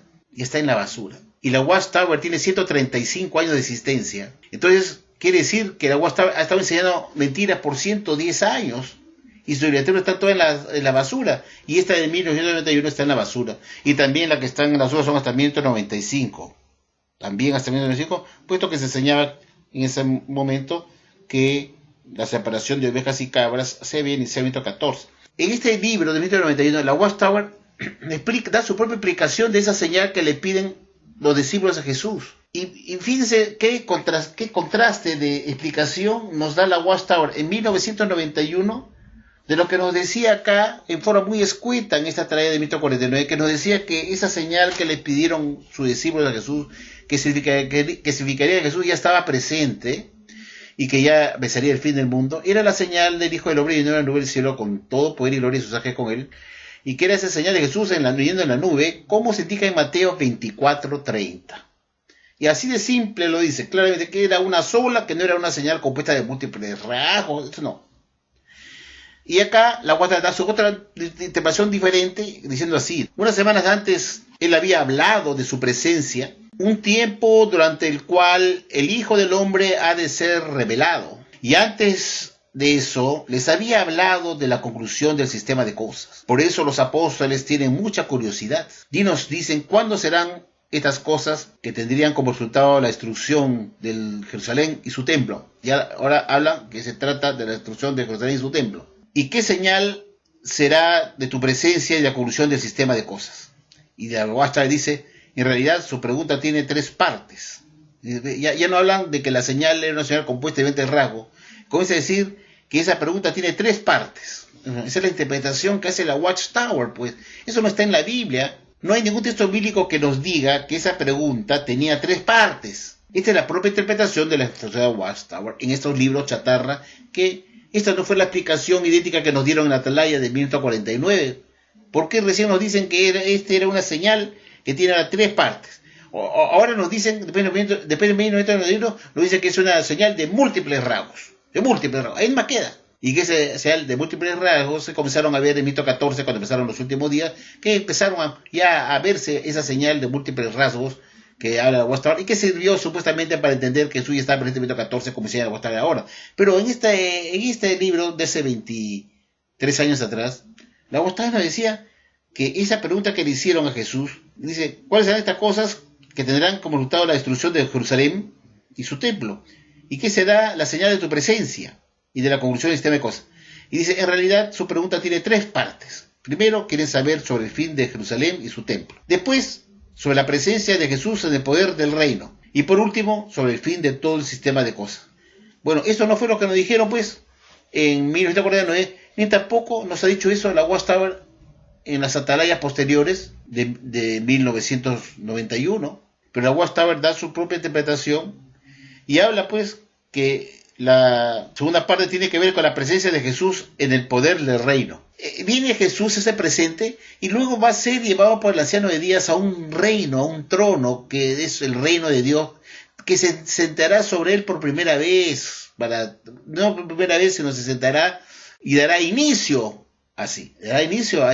y la Watchtower tiene 135 años de existencia, entonces quiere decir que la Watchtower ha estado enseñando mentiras por 110 años, y su literatura está toda en la basura, y esta de 1991 está en la basura, y también la que está en la basura son hasta 1995, también hasta 1995, puesto que se enseñaba en ese momento que la separación de ovejas y cabras se había iniciado en 1914. En este libro de 1991, la Watchtower da su propia explicación de esa señal que le piden los discípulos de Jesús. Y fíjense qué contraste de explicación nos da la Watchtower en 1991 de lo que nos decía acá en forma muy escueta en esta traída de 1949, que nos decía que esa señal que le pidieron sus discípulos a Jesús, que significaría que Jesús ya estaba presente y que ya besaría el fin del mundo, era la señal del Hijo del Hombre viniendo en la nube del cielo con todo poder y gloria y sus ángeles con él, y que era esa señal de Jesús viniendo en la nube, como se indica en Mateo 24:30. Y así de simple lo dice, claramente que era una sola, que no era una señal compuesta de múltiples rasgos, eso no. Y acá la Watchtower da su otra interpretación diferente, diciendo así: unas semanas antes él había hablado de su presencia, un tiempo durante el cual el Hijo del Hombre ha de ser revelado. Y antes de eso, les había hablado de la conclusión del sistema de cosas. Por eso los apóstoles tienen mucha curiosidad. Dicen, ¿cuándo serán estas cosas que tendrían como resultado la destrucción de Jerusalén y su templo? Ya ahora hablan que se trata de la destrucción de Jerusalén y su templo. ¿Y qué señal será de tu presencia y la conclusión del sistema de cosas? Y de la Watchtower dice, en realidad su pregunta tiene tres partes. Ya no hablan de que la señal era una señal compuesta de 20 rasgos. Comienza a decir que esa pregunta tiene tres partes. Esa es la interpretación que hace la Watchtower, pues. Eso no está en la Biblia. No hay ningún texto bíblico que nos diga que esa pregunta tenía tres partes. Esta es la propia interpretación de la Sociedad Watchtower en estos libros chatarra, que esta no fue la explicación idéntica que nos dieron en la Atalaya de 1949. ¿Por qué recién nos dicen que era una señal que tiene tres partes? Ahora nos dicen, después de 1991, nos dicen que es una señal de múltiples rasgos. Ahí más queda. Y que esa señal de múltiples rasgos se comenzaron a ver en 1914, cuando empezaron los últimos días, que empezaron ya a verse esa señal de múltiples rasgos que habla de Watchtower, y que sirvió supuestamente para entender que Jesús estaba presente en 1914, como se llama Watchtower ahora. Pero en este libro de hace 23 años atrás, la Watchtower nos decía que esa pregunta que le hicieron a Jesús, dice, ¿cuáles serán estas cosas que tendrán como resultado la destrucción de Jerusalén y su templo? ¿Y qué será la señal de tu presencia y de la conclusión del sistema de cosas? Y dice, en realidad su pregunta tiene tres partes. Primero, quieren saber sobre el fin de Jerusalén y su templo. Después, sobre la presencia de Jesús en el poder del reino. Y por último, sobre el fin de todo el sistema de cosas. Bueno, esto no fue lo que nos dijeron, pues, en 1949, ni tampoco nos ha dicho eso la Watchtower en las atalayas posteriores de 1991. Pero la Watchtower da su propia interpretación y habla, pues, que la segunda parte tiene que ver con la presencia de Jesús en el poder del reino. Viene Jesús, ese presente, y luego va a ser llevado por el anciano de días a un reino, a un trono, que es el reino de Dios, que se sentará sobre él por primera vez, no por primera vez, sino se sentará y dará inicio a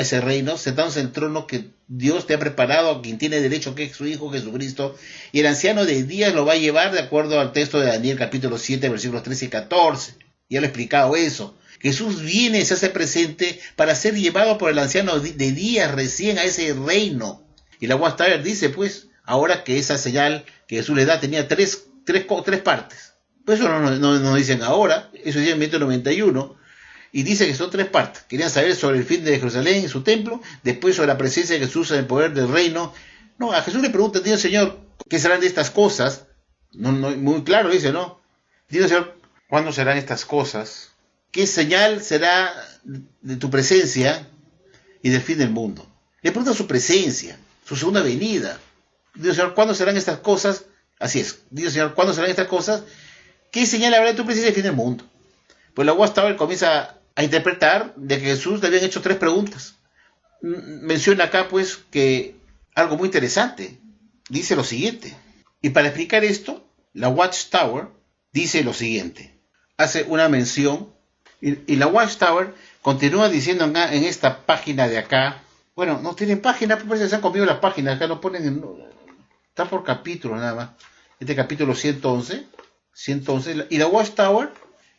ese reino, sentándose en el trono que Dios te ha preparado a quien tiene derecho, que es su Hijo Jesucristo, y el anciano de días lo va a llevar de acuerdo al texto de Daniel capítulo 7, versículos 13 y 14. Ya lo he explicado eso. Jesús viene, se hace presente para ser llevado por el anciano de días recién a ese reino. Y la Watchtower dice, pues, ahora que esa señal que Jesús le da tenía tres partes. Pues eso no dicen ahora, eso dice en 1991. y dice que son tres partes. Querían saber sobre el fin de Jerusalén y su templo, después sobre la presencia de Jesús en el poder del reino. No, a Jesús le preguntan, Dios Señor, ¿qué serán de estas cosas? No, muy claro dice, ¿no? Dios Señor, ¿cuándo serán estas cosas? ¿Qué señal será de tu presencia y del fin del mundo? Le pregunta su presencia, su segunda venida. Dios Señor, ¿cuándo serán estas cosas? Así es, Dios Señor, ¿cuándo serán estas cosas? ¿Qué señal habrá de tu presencia y del fin del mundo? Pues la Watchtower comienza a interpretar de que Jesús le habían hecho tres preguntas. Menciona acá pues que algo muy interesante. Dice lo siguiente. Y para explicar esto, la Watchtower dice lo siguiente. Hace una mención y la Watchtower continúa diciendo en esta página de acá. Bueno, no tienen página, parece que se han comido las páginas. Acá lo ponen está por capítulo nada más. Este capítulo 111. Y la Watchtower,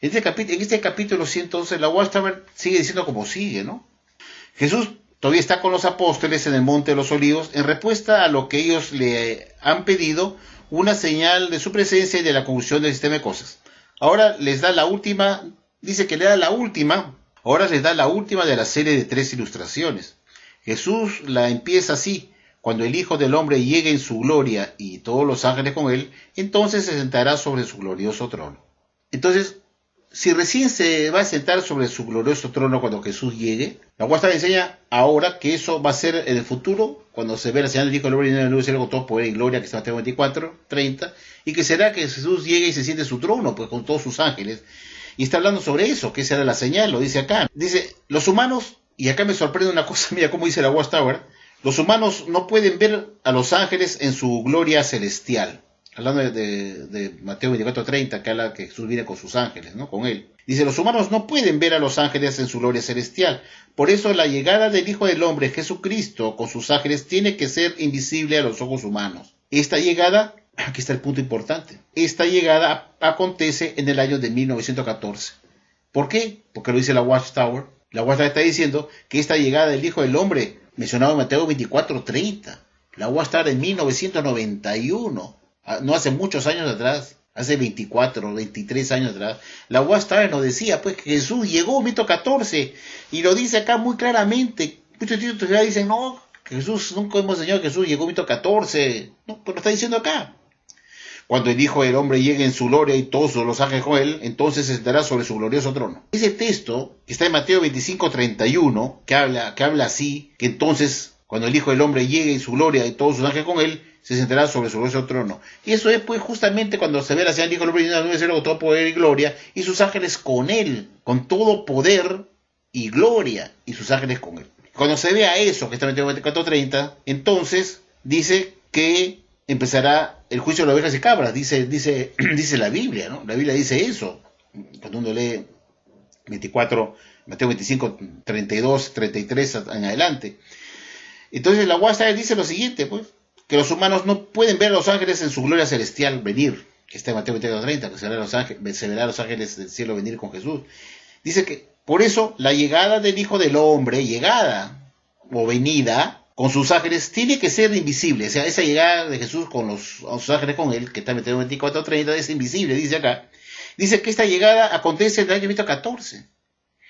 en este capítulo 111, la Watchtower sigue diciendo como sigue, ¿no? Jesús todavía está con los apóstoles en el Monte de los Olivos en respuesta a lo que ellos le han pedido, una señal de su presencia y de la conclusión del sistema de cosas. Ahora les da la última, dice que le da la última, ahora les da la última de la serie de 3 ilustraciones. Jesús la empieza así: cuando el Hijo del Hombre llegue en su gloria y todos los ángeles con él, entonces se sentará sobre su glorioso trono. Entonces, si recién se va a sentar sobre su glorioso trono cuando Jesús llegue, la Watchtower enseña ahora que eso va a ser en el futuro, cuando se ve la señal del Hijo del Hombre y en el cielo con todo poder y gloria, que está en Mateo 24, 30, y que será que Jesús llegue y se siente en su trono, pues con todos sus ángeles. Y está hablando sobre eso, que será la señal, lo dice acá. Dice, los humanos, y acá me sorprende una cosa, mira cómo dice la Watchtower, los humanos no pueden ver a los ángeles en su gloria celestial. Hablando de Mateo 24:30, que habla que Jesús viene con sus ángeles, ¿no? Con él. Dice, los humanos no pueden ver a los ángeles en su gloria celestial. Por eso la llegada del Hijo del Hombre, Jesucristo, con sus ángeles, tiene que ser invisible a los ojos humanos. Esta llegada, aquí está el punto importante, esta llegada acontece en el año de 1914. ¿Por qué? Porque lo dice la Watchtower. La Watchtower está diciendo que esta llegada del Hijo del Hombre, mencionado en Mateo 24:30, la Watchtower en 1991, no hace muchos años atrás, hace 24, 23 años atrás, la Watchtower nos decía pues que Jesús llegó en 1914, y lo dice acá muy claramente. Muchos títulos ya dicen, no, que Jesús, nunca hemos enseñado que Jesús llegó en 1914, no, pues lo está diciendo acá. Cuando el Hijo del Hombre llegue en su gloria y todos los ángeles con él, entonces se sentará sobre su glorioso trono. Ese texto que está en Mateo 25:31, que habla así, que entonces cuando el Hijo del Hombre llegue en su gloria y todos sus ángeles con él, se sentará sobre su glorioso trono. Y eso es pues justamente cuando se ve la señal del Hijo del Hombre y en el cielo con todo poder y gloria, y sus ángeles con él, con todo poder y gloria, y sus ángeles con él. Cuando se vea eso, que está en Mateo 24:30, entonces dice que empezará el juicio de las ovejas y cabras, dice la Biblia, ¿no? La Biblia dice eso. Cuando uno lee Mateo 25, 32, 33 en adelante. Entonces la Watchtower dice lo siguiente, pues, que los humanos no pueden ver a los ángeles en su gloria celestial venir, que está en Mateo 22, 30, que se verá a los ángeles del cielo venir con Jesús. Dice que por eso la llegada del Hijo del Hombre, llegada o venida con sus ángeles, tiene que ser invisible. O sea, esa llegada de Jesús con sus ángeles con él, que está en Mateo 24:30, es invisible, dice acá. Dice que esta llegada acontece en el año 1914.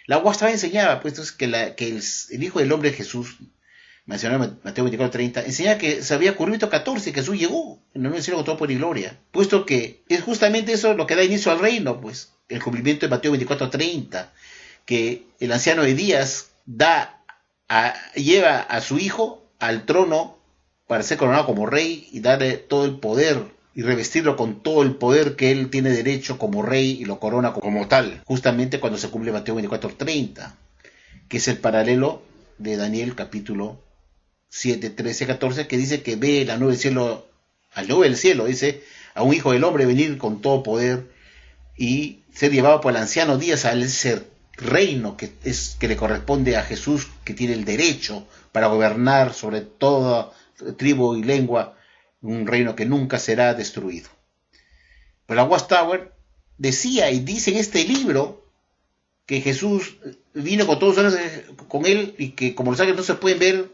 La Watchtower enseñaba, pues, entonces, que el Hijo del Hombre Jesús, mencionado en Mateo 24:30, enseñaba que se había ocurrido en 1914, que Jesús llegó en el cielo con todo poder y gloria. Puesto que es justamente eso lo que da inicio al reino, pues, el cumplimiento de Mateo 24:30, que el anciano de Días lleva a su hijo al trono para ser coronado como rey y darle todo el poder y revestirlo con todo el poder que él tiene derecho como rey, y lo corona como tal, justamente cuando se cumple Mateo 24:30, que es el paralelo de Daniel capítulo 7, 13, 14, que dice que ve la nube del cielo, al nube del cielo, dice, a un Hijo del Hombre venir con todo poder y ser llevado por el anciano Días al ser reino que le corresponde a Jesús, que tiene el derecho para gobernar sobre toda tribu y lengua, un reino que nunca será destruido. Pero la Watchtower decía y dice en este libro que Jesús vino con todos los ángeles con él, y que como los ángeles no se pueden ver,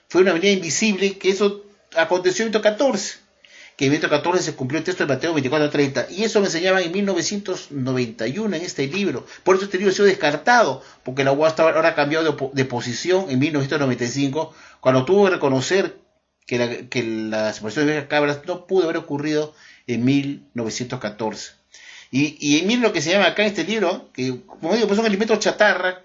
fue una venida invisible, que eso aconteció en 1914. que en 1914 se cumplió el texto de Mateo 24:30, y eso me enseñaban en 1991 en este libro. Por eso este libro ha sido descartado, porque la UAS ahora ha cambiado de posición en 1995, cuando tuvo que reconocer que la separación de ovejas y cabras no pudo haber ocurrido en 1914. Y miren lo que se llama acá en este libro, que como digo, pues son alimentos chatarra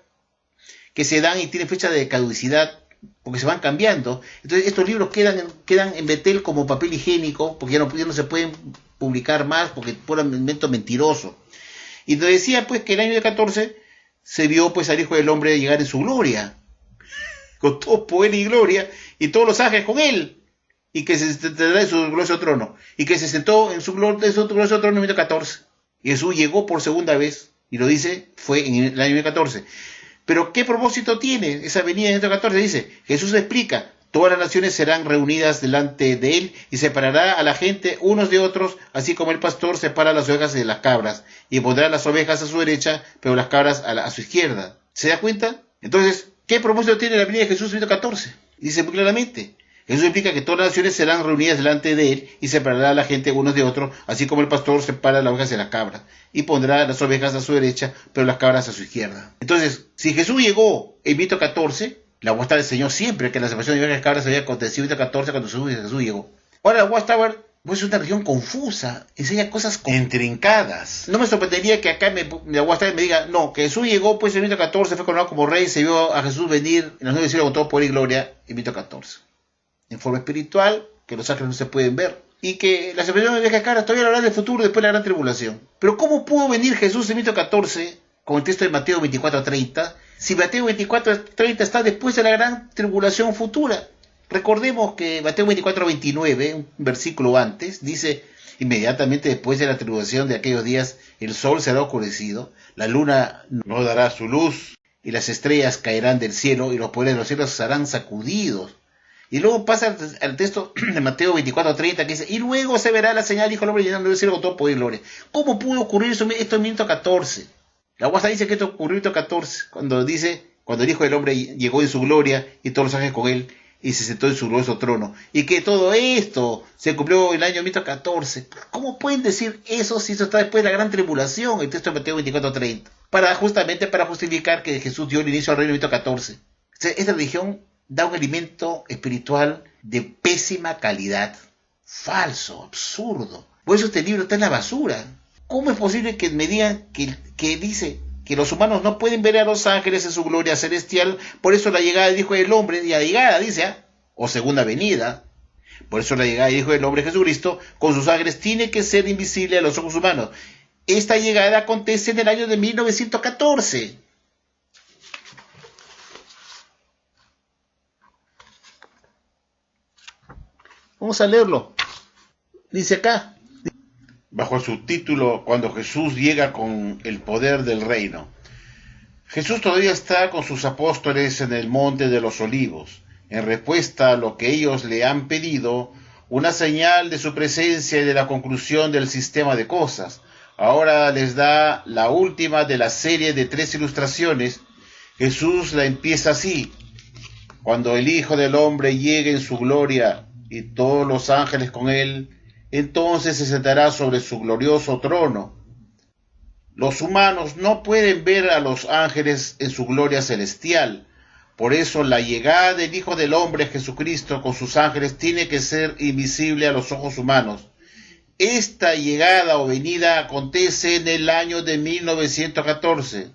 que se dan y tienen fecha de caducidad, porque se van cambiando. Entonces estos libros quedan en Betel como papel higiénico, porque ya no se pueden publicar más, porque es puro invento mentiroso. Y nos decía pues que el año de 14 se vio pues al Hijo del Hombre llegar en su gloria, con todo poder y gloria, y todos los ángeles con él, y que se tendrá en su glorioso trono, y que se sentó en su glorioso trono en el año 14. Y Jesús llegó por segunda vez, y lo dice, fue en el año 14. Pero ¿qué propósito tiene esa venida en el 14? Dice, Jesús explica, todas las naciones serán reunidas delante de él y separará a la gente unos de otros, así como el pastor separa las ovejas de las cabras, y pondrá las ovejas a su derecha, pero las cabras a su izquierda. ¿Se da cuenta? Entonces, ¿qué propósito tiene la venida de Jesús en el 14? Dice muy claramente, Jesús explica que todas las naciones serán reunidas delante de él y separará a la gente unos de otros, así como el pastor separa las ovejas de las cabras, y pondrá las ovejas a su derecha, pero las cabras a su izquierda. Entonces, si Jesús llegó en 14, la UAS enseñó siempre que la separación de ovejas y cabras había acontecido en 14 cuando Jesús llegó. Ahora la UAS pues es una religión confusa, enseña cosas intrincadas. No me sorprendería que acá la UAS me diga, no, que Jesús llegó pues en 14, fue coronado como rey, se vio a Jesús venir en los 9 siglos con todo poder y gloria en 14. En forma espiritual, que los ángeles no se pueden ver, y que la separación de ovejas y cabras todavía hablará del futuro después de la gran tribulación. Pero ¿cómo pudo venir Jesús en 14 con el texto de Mateo 24:30 si Mateo 24:30 está después de la gran tribulación futura? Recordemos que Mateo 24:29, un versículo antes, dice, inmediatamente después de la tribulación de aquellos días, el sol será oscurecido, la luna no dará su luz, y las estrellas caerán del cielo, y los poderes de los cielos serán sacudidos. Y luego pasa al texto de Mateo 24:30 que dice, y luego se verá la señal, dijo el hombre, llenando el cielo con todo poder y gloria. ¿Cómo pudo ocurrir esto en 14? La UAS dice que esto ocurrió en 14, cuando el Hijo del Hombre llegó en su gloria y todos los ángeles con él, y se sentó en su glorioso trono, y que todo esto se cumplió en el año 14. ¿Cómo pueden decir eso si eso está después de la gran tribulación? El texto de Mateo 24:30, justamente para justificar que Jesús dio el inicio al reino en 14. Esta religión da un alimento espiritual de pésima calidad, falso, absurdo. Por eso este libro está en la basura. ¿Cómo es posible que me digan que dice que los humanos no pueden ver a los ángeles en su gloria celestial? Por eso la llegada del Hijo del Hombre, y la llegada dice, o segunda venida, por eso la llegada del Hijo del Hombre Jesucristo con sus ángeles tiene que ser invisible a los ojos humanos. Esta llegada acontece en el año de 1914. Vamos a leerlo. Dice acá, bajo el subtítulo, cuando Jesús llega con el poder del reino. Jesús todavía está con sus apóstoles en el monte de los olivos. En respuesta a lo que ellos le han pedido, una señal de su presencia y de la conclusión del sistema de cosas. Ahora les da la última de la serie de 3 ilustraciones. Jesús la empieza así: cuando el Hijo del Hombre llegue en su gloria y todos los ángeles con él, entonces se sentará sobre su glorioso trono. Los humanos no pueden ver a los ángeles en su gloria celestial. Por eso la llegada del Hijo del Hombre, Jesucristo, con sus ángeles, tiene que ser invisible a los ojos humanos. Esta llegada o venida acontece en el año de 1914.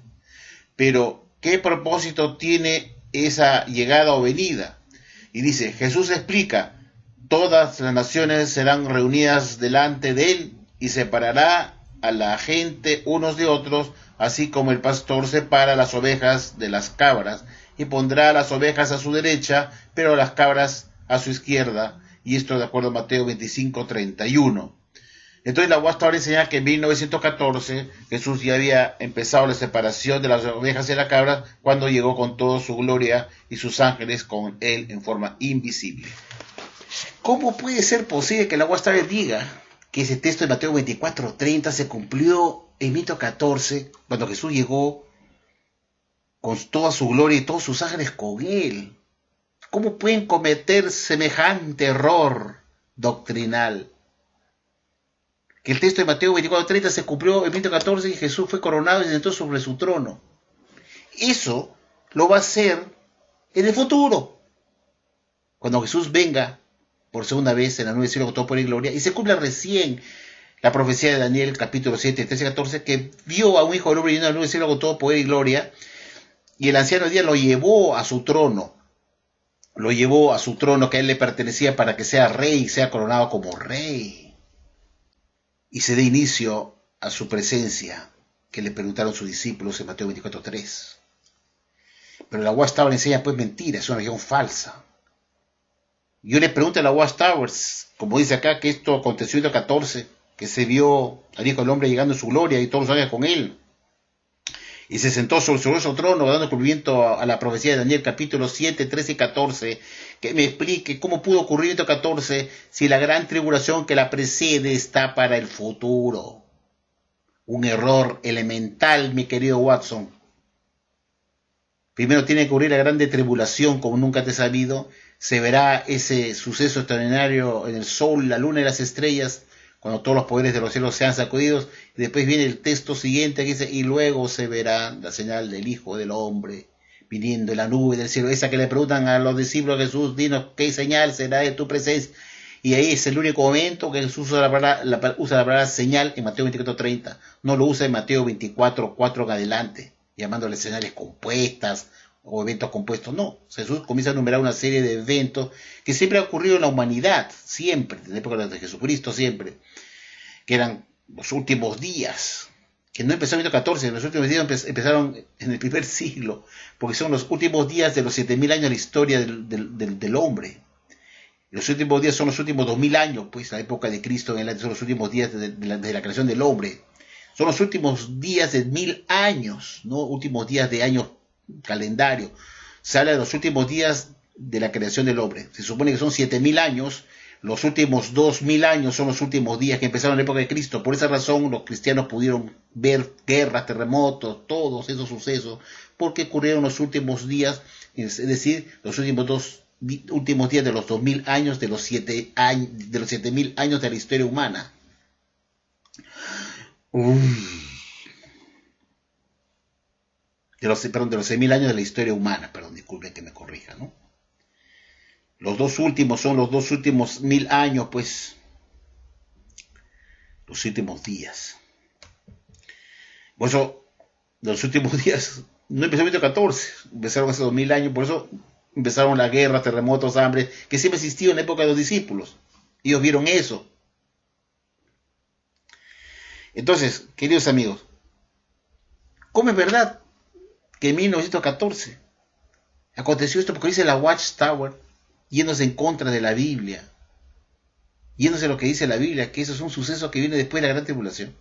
Pero, ¿qué propósito tiene esa llegada o venida? Y dice, Jesús explica, todas las naciones serán reunidas delante de él y separará a la gente unos de otros, así como el pastor separa las ovejas de las cabras, y pondrá las ovejas a su derecha, pero las cabras a su izquierda. Y esto de acuerdo a Mateo 25:31. Entonces la UAS ahora enseña que en 1914 Jesús ya había empezado la separación de las ovejas y las cabras cuando llegó con toda su gloria y sus ángeles con él en forma invisible. ¿Cómo puede ser posible que la UAS diga que ese texto de Mateo 24:30 se cumplió en 1914 cuando Jesús llegó con toda su gloria y todos sus ángeles con él? ¿Cómo pueden cometer semejante error doctrinal? que el texto de Mateo 24:30 se cumplió en 2014 y Jesús fue coronado y se sentó sobre su trono. Eso lo va a hacer en el futuro, cuando Jesús venga por segunda vez en la nube del cielo con todo poder y gloria, y se cumpla recién la profecía de Daniel, capítulo 7, 13 y 14, que vio a un hijo del hombre yendo a la nube del cielo con todo poder y gloria, y el anciano de día lo llevó a su trono, que a él le pertenecía para que sea rey y sea coronado como rey, y se dé inicio a su presencia, que le preguntaron sus discípulos en Mateo 24:3. Pero la Watchtower enseña pues mentira, es una religión falsa. Yo le pregunto a la Watchtower, como dice acá, que esto aconteció en el 14, que se vio al Hijo del Hombre llegando en su gloria y todos los ángeles con él, y se sentó sobre su glorioso trono, dando cumplimiento a la profecía de Daniel, capítulo 7, 13 y 14, que me explique cómo pudo ocurrir esto 14 si la gran tribulación que la precede está para el futuro. Un error elemental, mi querido Watson. Primero tiene que ocurrir la grande tribulación, como nunca te he sabido. Se verá ese suceso extraordinario en el sol, la luna y las estrellas, cuando todos los poderes de los cielos sean sacudidos. Y después viene el texto siguiente que dice, y luego se verá la señal del Hijo del Hombre viniendo en la nube del cielo. Esa que le preguntan a los discípulos de Jesús, dinos qué señal será de tu presencia. Y ahí es el único momento que Jesús usa la palabra señal en Mateo 24:30. No lo usa en Mateo 24:4 en adelante, llamándole señales compuestas o eventos compuestos. No, Jesús comienza a enumerar una serie de eventos que siempre han ocurrido en la humanidad, siempre, desde la época de Jesucristo, siempre, que eran los últimos días, que no empezaron en el 14, los últimos días empezaron en el primer siglo, porque son los últimos días de los 7000 años de la historia del hombre. Los últimos días son los últimos 2000 años, pues la época de Cristo en adelante son los últimos días de la creación del hombre. Son los últimos días de 1000 años, no últimos días de años calendario. Se habla de los últimos días de la creación del hombre. Se supone que son 7000 años. Los últimos 2000 años son los últimos días que empezaron en la época de Cristo. Por esa razón los cristianos pudieron ver guerras, terremotos, todos esos sucesos, porque ocurrieron los últimos días, es decir, los últimos días de los 2000 años, de los 7000 años de la historia humana. De los 6000 años de la historia humana, disculpen que me corrija, ¿no? Los dos últimos son los dos últimos 1000 años, pues, los últimos días. Por eso, los últimos días, no empezaron en el 14, empezaron hace 2000 años, por eso empezaron la guerra, terremotos, hambre, que siempre existió en la época de los discípulos. Ellos vieron eso. Entonces, queridos amigos, ¿cómo es verdad que en 1914 aconteció esto? Porque dice la Watchtower, yéndose en contra de la Biblia, yéndose a lo que dice la Biblia, que eso es un suceso que viene después de la gran tribulación,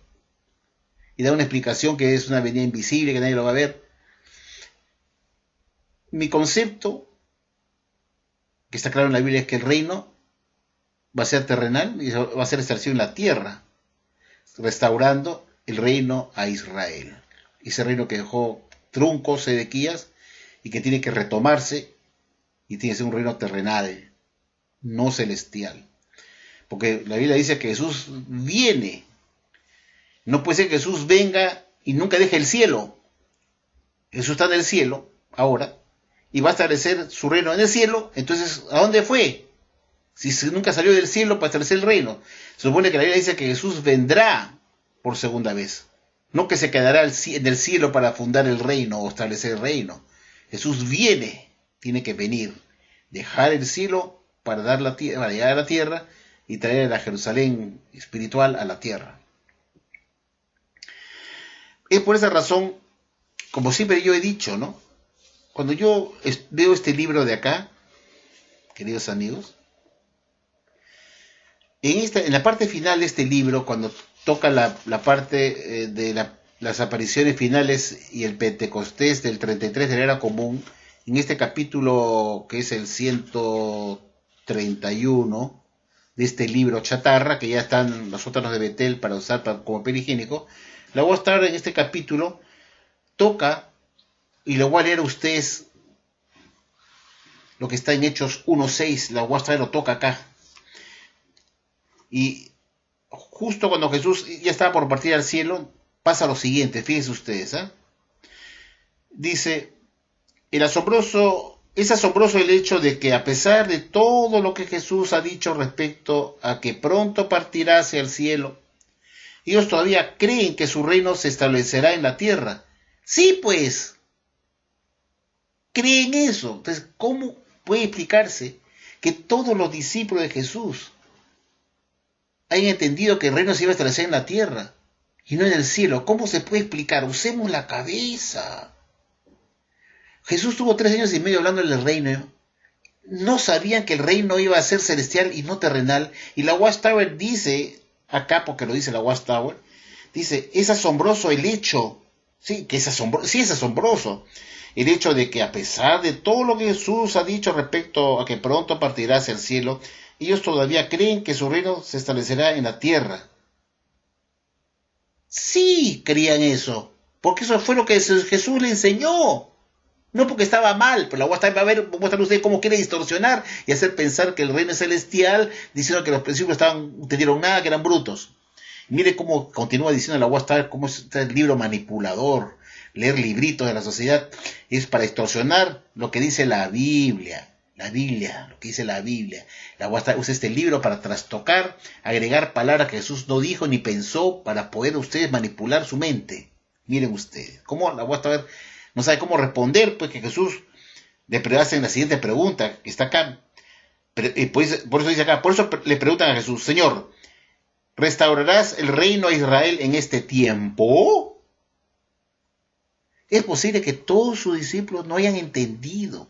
y da una explicación que es una venida invisible, que nadie lo va a ver. Mi concepto, que está claro en la Biblia, es que el reino va a ser terrenal y va a ser establecido en la tierra, restaurando el reino a Israel. Ese reino que dejó truncos Sedequías y que tiene que retomarse, y tiene que ser un reino terrenal, no celestial. Porque la Biblia dice que Jesús viene. No puede ser que Jesús venga y nunca deje el cielo. Jesús está en el cielo ahora y va a establecer su reino en el cielo. Entonces, ¿a dónde fue? Si nunca salió del cielo para establecer el reino. Se supone que la Biblia dice que Jesús vendrá por segunda vez. No que se quedará en el cielo para fundar el reino o establecer el reino. Jesús viene, tiene que venir, dejar el cielo para llegar a la tierra y traer a la Jerusalén espiritual a la tierra. Es por esa razón, como siempre yo he dicho, ¿no? Cuando yo veo este libro de acá, queridos amigos, en la parte final de este libro, cuando toca la parte de las apariciones finales y el Pentecostés del 33 de la era común, en este capítulo que es el 131 de este libro chatarra, que ya están los sótanos de Betel para usar como papel higiénico, la voy a estar en este capítulo, toca, y lo voy a leer a ustedes, lo que está en Hechos 1.6, la voy a estar, lo toca acá. Y justo cuando Jesús ya estaba por partir al cielo, pasa lo siguiente, fíjense ustedes, ¿eh? Dice, es asombroso el hecho de que a pesar de todo lo que Jesús ha dicho respecto a que pronto partirá hacia el cielo, ellos todavía creen que su reino se establecerá en la tierra. Sí, pues, creen eso. Entonces, ¿cómo puede explicarse que todos los discípulos de Jesús hayan entendido que el reino se iba a establecer en la tierra y no en el cielo? ¿Cómo se puede explicar? Usemos la cabeza. Jesús tuvo 3 años y medio hablando del reino. No sabían que el reino iba a ser celestial y no terrenal. Y la Watchtower dice, acá porque lo dice la Watchtower, dice, es asombroso el hecho, sí, que es asombroso, sí es asombroso, el hecho de que a pesar de todo lo que Jesús ha dicho respecto a que pronto partirá hacia el cielo, ellos todavía creen que su reino se establecerá en la tierra. Sí, creían eso, porque eso fue lo que Jesús le enseñó. No porque estaba mal, pero la voy a ver, muestran ustedes cómo quiere distorsionar y hacer pensar que el reino es celestial, diciendo que los principios no entendieron nada, que eran brutos. Y mire cómo continúa diciendo la Watchtower, cómo es el libro manipulador. Leer libritos de la sociedad es para distorsionar lo que dice la Biblia. Lo que dice la Biblia. La Watchtower usa este libro para trastocar, agregar palabras que Jesús no dijo ni pensó para poder ustedes manipular su mente. Miren ustedes, cómo la Watchtower no sabe cómo responder, pues que Jesús le hace la siguiente pregunta, que está acá. Por eso dice acá, por eso le preguntan a Jesús, Señor, ¿restaurarás el reino a Israel en este tiempo? Es posible que todos sus discípulos no hayan entendido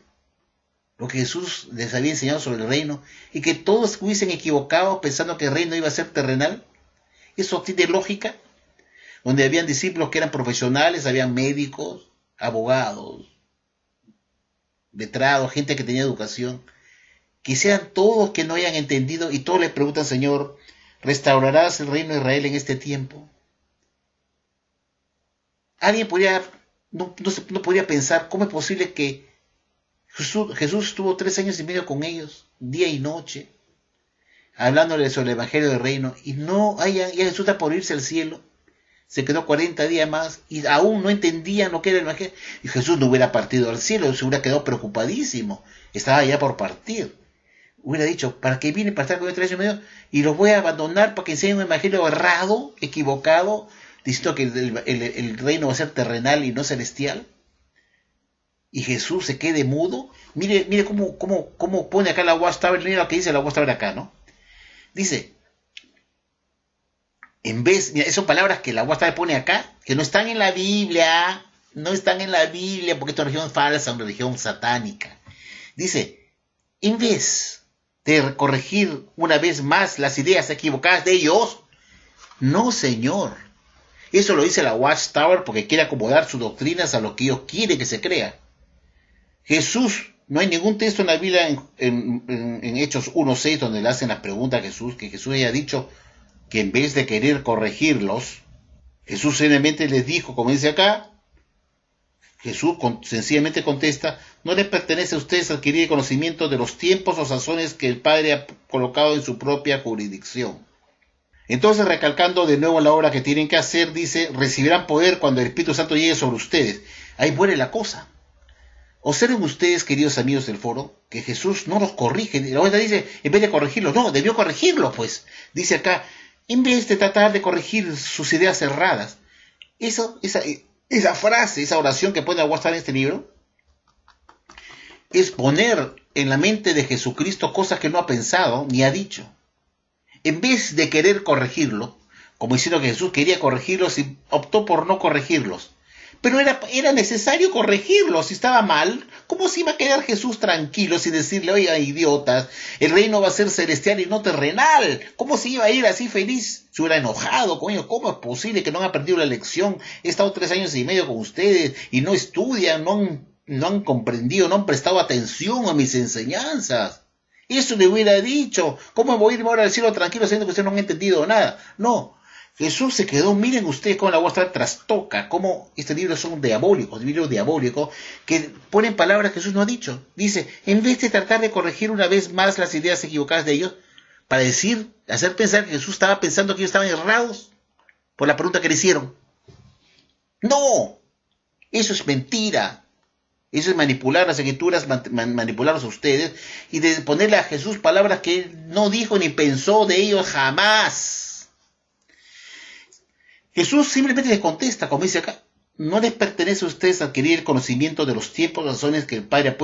lo que Jesús les había enseñado sobre el reino y que todos hubiesen equivocado pensando que el reino iba a ser terrenal. Eso tiene lógica. Donde habían discípulos que eran profesionales, habían médicos, abogados, letrados, gente que tenía educación, que sean todos que no hayan entendido y todos le preguntan, Señor, ¿restaurarás el reino de Israel en este tiempo? Alguien no podría pensar, ¿cómo es posible que Jesús estuvo 3 años y medio con ellos, día y noche, hablándoles sobre el evangelio del reino, y ya Jesús está por irse al cielo? Se quedó 40 días más y aún no entendían lo que era el evangelio. Y Jesús no hubiera partido al cielo, se hubiera quedado preocupadísimo. Estaba ya por partir. Hubiera dicho, ¿para qué vine para estar con 3 años y medio? Y los voy a abandonar para que enseñen un evangelio errado, equivocado, diciendo que el reino va a ser terrenal y no celestial. Y Jesús se quede mudo. Mire cómo pone acá la Watchtower. Mira lo que dice la Watchtower acá, ¿no? Dice, mira, son palabras que la Watchtower pone acá, que no están en la Biblia, porque esta es una religión falsa, una religión satánica. Dice, en vez de corregir una vez más las ideas equivocadas de ellos, no, señor. Eso lo dice la Watchtower porque quiere acomodar sus doctrinas a lo que ellos quieren que se crea. Jesús, no hay ningún texto en la Biblia en Hechos 1:6 donde le hacen la pregunta a Jesús, que Jesús haya dicho que en vez de querer corregirlos, Jesús sencillamente les dijo, como dice acá, Jesús sencillamente contesta, no les pertenece a ustedes adquirir el conocimiento de los tiempos o sazones que el Padre ha colocado en su propia jurisdicción. Entonces, recalcando de nuevo la obra que tienen que hacer, dice, recibirán poder cuando el Espíritu Santo llegue sobre ustedes. Ahí muere la cosa. Observen ustedes, queridos amigos del foro, que Jesús no los corrige. La otra dice, en vez de corregirlos, no, debió corregirlos, pues. Dice acá, en vez de tratar de corregir sus ideas cerradas. Esa frase, esa oración que puede aguantar en este libro, es poner en la mente de Jesucristo cosas que no ha pensado ni ha dicho. En vez de querer corregirlo, como diciendo que Jesús quería corregirlos y optó por no corregirlos. Pero era necesario corregirlos. Si estaba mal, ¿cómo se iba a quedar Jesús tranquilo sin decirle, oigan, idiotas, el reino va a ser celestial y no terrenal? ¿Cómo se iba a ir así feliz? Se hubiera enojado con ellos. ¿Cómo es posible que no han aprendido la lección? He estado 3 años y medio con ustedes y no estudian, no han comprendido, no han prestado atención a mis enseñanzas. Eso le hubiera dicho. ¿Cómo voy a irme ahora al cielo tranquilo sabiendo que ustedes no han entendido nada? No. Jesús se quedó, miren ustedes cómo la Watchtower trastoca, cómo este libro son diabólicos, libros diabólicos, que ponen palabras que Jesús no ha dicho. Dice, en vez de tratar de corregir una vez más las ideas equivocadas de ellos, para hacer pensar que Jesús estaba pensando que ellos estaban errados por la pregunta que le hicieron. No, eso es mentira. Eso es manipular las escrituras, manipularlos a ustedes y de ponerle a Jesús palabras que él no dijo ni pensó de ellos jamás. Jesús simplemente les contesta, como dice acá, no les pertenece a ustedes adquirir el conocimiento de los tiempos, razones que el Padre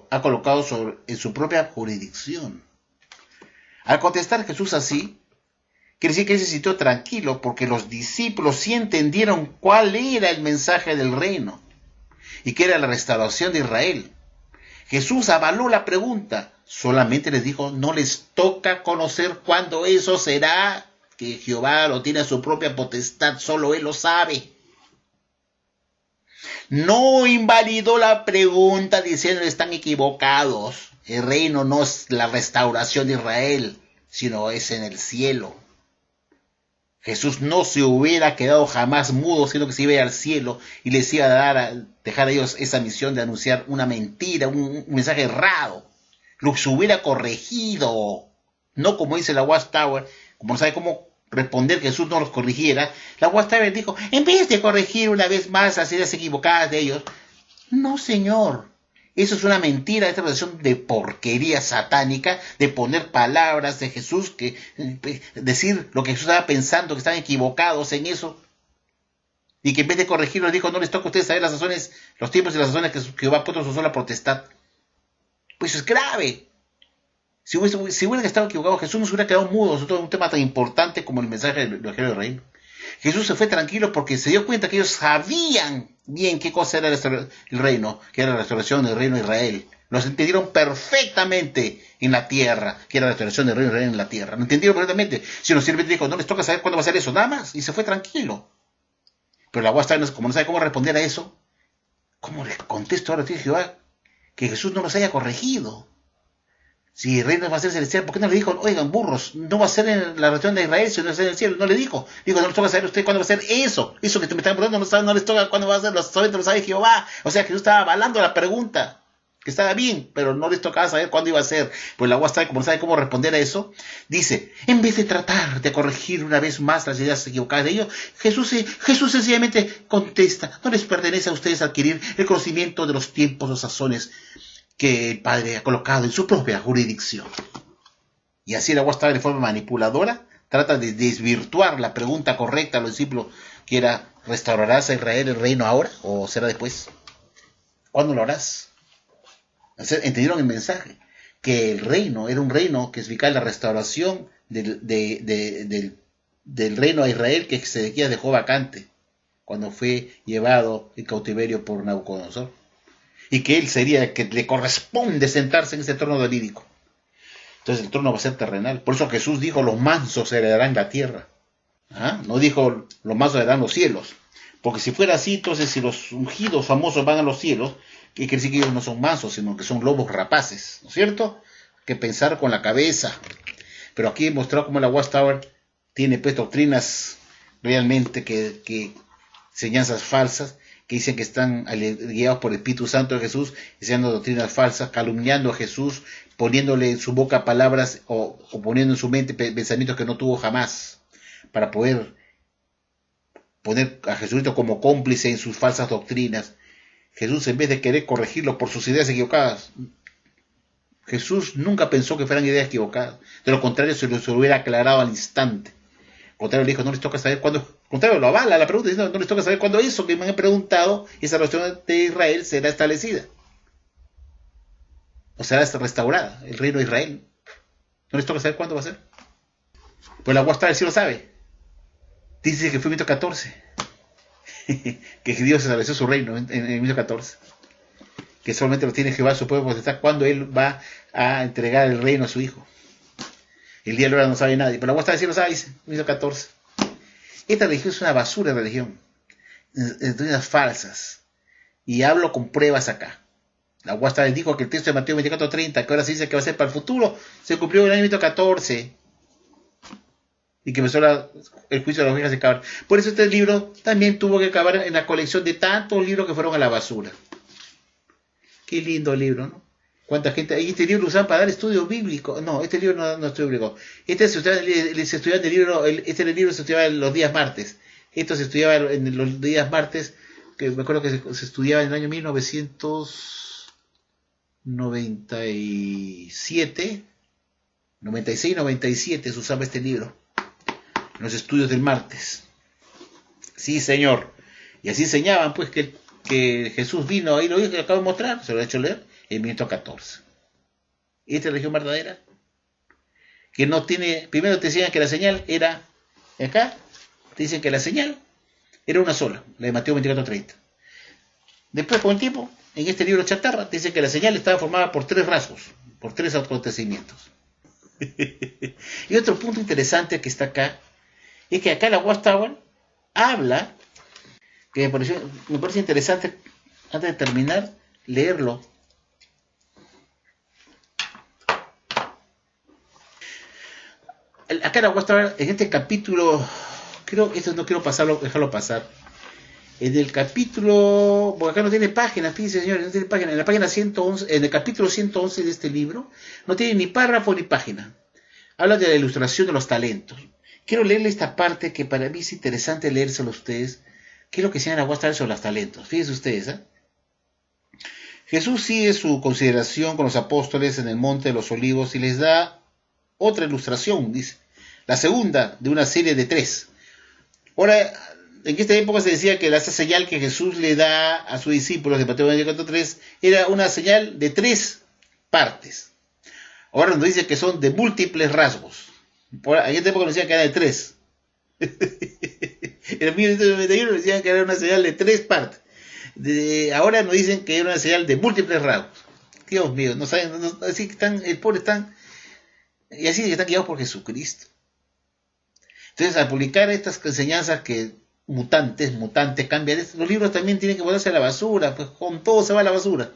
ha colocado en su propia jurisdicción. Al contestar Jesús así, quiere decir que él se sintió tranquilo porque los discípulos sí entendieron cuál era el mensaje del reino y que era la restauración de Israel. Jesús avaló la pregunta, solamente les dijo, no les toca conocer cuándo eso será, que Jehová lo tiene a su propia potestad, solo él lo sabe. No invalidó la pregunta diciendo están equivocados. El reino no es la restauración de Israel, sino es en el cielo. Jesús no se hubiera quedado jamás mudo, sino que se iba a ir al cielo y les iba a dejar a ellos esa misión de anunciar una mentira, un mensaje errado. Los hubiera corregido, no como dice la Watchtower, como no sabe cómo responder que Jesús no los corrigiera. La Watchtower dijo, en vez de corregir una vez más las ideas equivocadas de ellos, no, señor. Eso es una mentira, esta relación de porquería satánica, de poner palabras de Jesús, decir lo que Jesús estaba pensando, que estaban equivocados en eso. Y que en vez de corregirlo, dijo, no les toca a ustedes saber las razones, los tiempos y las razones que Jehová ha puesto en su sola potestad. Pues es grave. Si hubiera estado equivocado, Jesús no se hubiera quedado mudo sobre un tema tan importante como el mensaje del Evangelio del Reino. Jesús se fue tranquilo porque se dio cuenta que ellos sabían bien qué cosa era el reino, que era la restauración del reino de Israel. Los entendieron perfectamente en la tierra, que era la restauración del reino de Israel en la tierra. Lo entendieron perfectamente. Si nos simplemente dijo, no les toca saber cuándo va a ser eso, nada más. Y se fue tranquilo. Pero la Watchtower, como no sabe cómo responder a eso, ¿cómo les contesto ahora a ti, Jehová, que Jesús no los haya corregido? Si el reino va a ser celestial, ¿por qué no le dijo, oigan, burros, no va a ser en la región de Israel, sino va a ser en el cielo? No le dijo. Digo, no les toca saber usted cuándo va a ser eso. Eso que te me están preguntando, no les toca cuándo va a ser, solamente lo sabe Jehová. O sea, Jesús estaba avalando la pregunta, que estaba bien, pero no les tocaba saber cuándo iba a ser. Pues la Watchtower, como no sabe cómo responder a eso, dice, en vez de tratar de corregir una vez más las ideas equivocadas de ellos, Jesús sencillamente contesta, no les pertenece a ustedes adquirir el conocimiento de los tiempos o sazones que el Padre ha colocado en su propia jurisdicción. Y así la Watchtower de forma manipuladora trata de desvirtuar la pregunta correcta a los discípulos, que era, ¿restaurarás a Israel el reino ahora o será después? ¿Cuándo lo harás? Entendieron el mensaje, que el reino era un reino que significaba la restauración del reino a Israel que Sedequías dejó vacante cuando fue llevado en cautiverio por Nabucodonosor. Y que él sería el que le corresponde sentarse en ese trono davídico. Entonces el trono va a ser terrenal. Por eso Jesús dijo, los mansos heredarán la tierra. No dijo, los mansos heredarán los cielos. Porque si fuera así, entonces si los ungidos famosos van a los cielos, ¿qué quiere decir que ellos no son mansos, sino que son lobos rapaces? ¿No es cierto? Que pensar con la cabeza. Pero aquí he mostrado cómo la Watchtower tiene pues doctrinas realmente que enseñanzas falsas, que dicen que están guiados por el Espíritu Santo de Jesús, enseñando doctrinas falsas, calumniando a Jesús, poniéndole en su boca palabras o poniendo en su mente pensamientos que no tuvo jamás, para poder poner a Jesucristo como cómplice en sus falsas doctrinas. Jesús, en vez de querer corregirlos por sus ideas equivocadas, Jesús nunca pensó que fueran ideas equivocadas. De lo contrario, se los hubiera aclarado al instante. Contrario, le dijo, no les toca saber cuándo. Contrario, lo avala la pregunta, diciendo, no les toca saber cuándo eso que me han preguntado, esa región de Israel será establecida. O será restaurada, el reino de Israel. No les toca saber cuándo va a ser. Pues la Watchtower sí lo sabe. Dice que fue en 1914. Que Dios estableció su reino en 1914. Que solamente lo tiene Jehová, su pueblo, potestad, cuando él va a entregar el reino a su hijo. El día de la hora no sabe nadie, pero la Watchtower sí lo sabe, dice, 1914. Esta religión es una basura de religión, doctrinas falsas, y hablo con pruebas acá. La Watchtower dijo que el texto de Mateo 24:30, que ahora se dice que va a ser para el futuro, se cumplió en el año 1914, y que empezó el juicio de las ovejas de cabra. Por eso este libro también tuvo que acabar en la colección de tantos libros que fueron a la basura. Qué lindo libro, ¿no? ¿Cuánta gente? Ahí este libro lo usaban para dar estudios bíblicos. No, este libro no es estudio bíblico. Este se estudiaba el libro, este libro se estudiaba los días martes. Esto se estudiaba en los días martes, que me acuerdo que se estudiaba en el año 1997, 96, 97 se usaba este libro. En los estudios del martes. Sí, señor. Y así enseñaban, pues, que Jesús vino, ahí lo que acabo de mostrar, se lo he hecho leer, en 1914. ¿Esta es la religión verdadera? Que no tiene, primero te decían que la señal era, acá, te dicen que la señal era una sola, la de Mateo 24:30. Después, con el tiempo, en este libro chatarra, te dicen que la señal estaba formada por 3 rasgos, por 3 acontecimientos. Y otro punto interesante que está acá, es que acá la Watchtower habla, que me parece interesante, antes de terminar, leerlo. Acá la Watchtower, en este capítulo, esto no quiero dejarlo pasar. En el capítulo, porque acá no tiene páginas, fíjense señores, no tiene página. En la página 111, en el capítulo 111 de este libro, no tiene ni párrafo ni página. Habla de la ilustración de los talentos. Quiero leerle esta parte que para mí es interesante leérselo a ustedes. ¿Qué es lo que enseñan a Watchtower sobre los talentos? Fíjense ustedes, ¿eh? Jesús sigue su consideración con los apóstoles en el Monte de los Olivos y les da otra ilustración, dice. La segunda de una serie de 3. Ahora, en esta época se decía que esa señal que Jesús le da a sus discípulos de Mateo 24:3 era una señal de 3 partes. Ahora nos dice que son de múltiples rasgos. En esta época nos decían que era de 3. En el 1991 nos decían que era una señal de 3 partes. Ahora nos dicen que era una señal de múltiples rasgos. Dios mío, no saben, así que están, el pobre están, y así están guiados por Jesucristo. Entonces, al publicar estas enseñanzas que mutantes, cambian, los libros también tienen que botarse a la basura, pues con todo se va a la basura.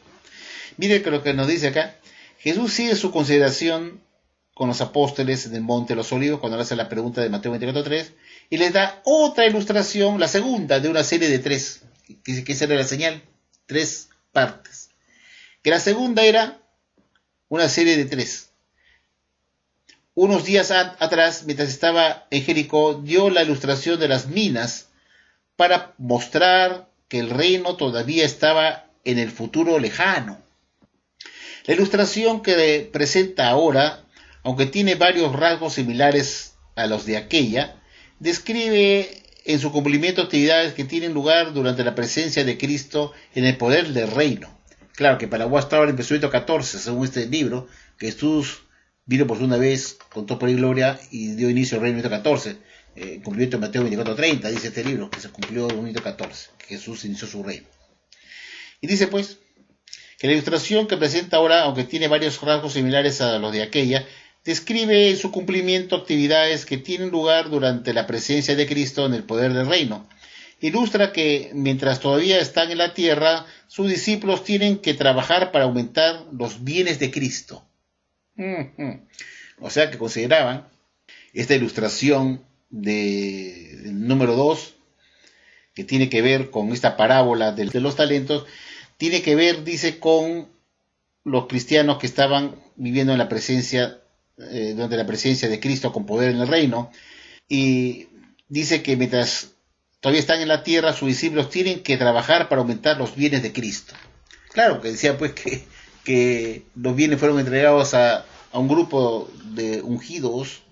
Mire lo que nos dice acá. Jesús sigue su consideración con los apóstoles en el Monte de los Olivos cuando le hace la pregunta de Mateo 24:3 y les da otra ilustración, la segunda de una serie de 3, que esa era la señal, 3 partes. Que la segunda era una serie de 3. Unos días atrás, mientras estaba en Jericó, dio la ilustración de las minas para mostrar que el reino todavía estaba en el futuro lejano. La ilustración que presenta ahora, aunque tiene varios rasgos similares a los de aquella, describe en su cumplimiento actividades que tienen lugar durante la presencia de Cristo en el poder del reino. Claro que para Watchtower empezó en 14, según este libro, que Jesús vino por segunda vez con todo por y gloria y dio inicio al reino en 14. Cumplimiento de Mateo 24:30, dice este libro, que se cumplió en 14, que Jesús inició su reino. Y dice pues, que la ilustración que presenta ahora, aunque tiene varios rasgos similares a los de aquella, describe en su cumplimiento actividades que tienen lugar durante la presencia de Cristo en el poder del reino. Ilustra que mientras todavía están en la tierra, sus discípulos tienen que trabajar para aumentar los bienes de Cristo. O sea que consideraban esta ilustración del número 2, que tiene que ver con esta parábola de los talentos, tiene que ver, dice, con los cristianos que estaban viviendo en la presencia, durante la presencia de Cristo con poder en el reino, y dice que mientras todavía están en la tierra, sus discípulos tienen que trabajar para aumentar los bienes de Cristo. Claro, que decía pues que los bienes fueron entregados a un grupo de ungidos,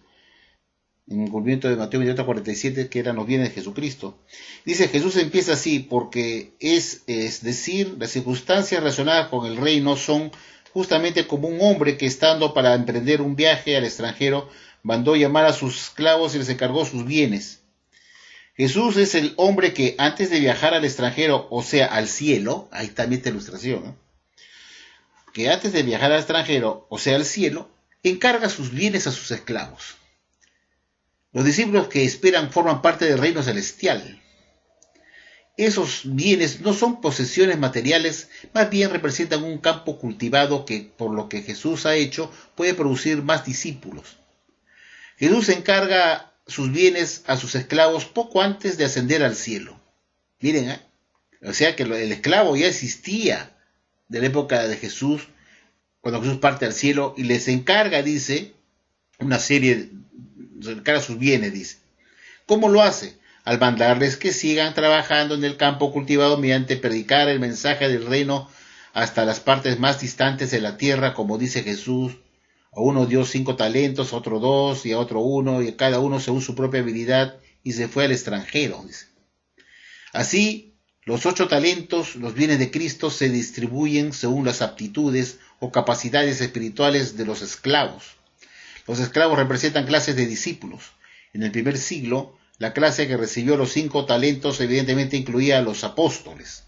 en el cumplimiento de Mateo 28:47, que eran los bienes de Jesucristo. Dice, Jesús empieza así, porque es decir, las circunstancias relacionadas con el reino son justamente como un hombre que estando para emprender un viaje al extranjero, mandó llamar a sus esclavos y les encargó sus bienes. Jesús es el hombre que antes de viajar al extranjero, o sea, al cielo, ahí también esta ilustración, ¿no? Que antes de viajar al extranjero, o sea, al cielo, encarga sus bienes a sus esclavos. Los discípulos que esperan forman parte del reino celestial. Esos bienes no son posesiones materiales, más bien representan un campo cultivado que, por lo que Jesús ha hecho, puede producir más discípulos. Jesús encarga sus bienes a sus esclavos poco antes de ascender al cielo. Miren, o sea que el esclavo ya existía de la época de Jesús, cuando Jesús parte al cielo y les encarga, dice, una serie, les encarga sus bienes, dice. ¿Cómo lo hace? Al mandarles que sigan trabajando en el campo cultivado mediante predicar el mensaje del reino hasta las partes más distantes de la tierra, como dice Jesús. A uno dio 5 talentos, a otro 2, y a otro 1, y a cada uno según su propia habilidad, y se fue al extranjero, dice. Así, los 8 talentos, los bienes de Cristo, se distribuyen según las aptitudes o capacidades espirituales de los esclavos. Los esclavos representan clases de discípulos. En el primer siglo, la clase que recibió los 5 talentos evidentemente incluía a los apóstoles.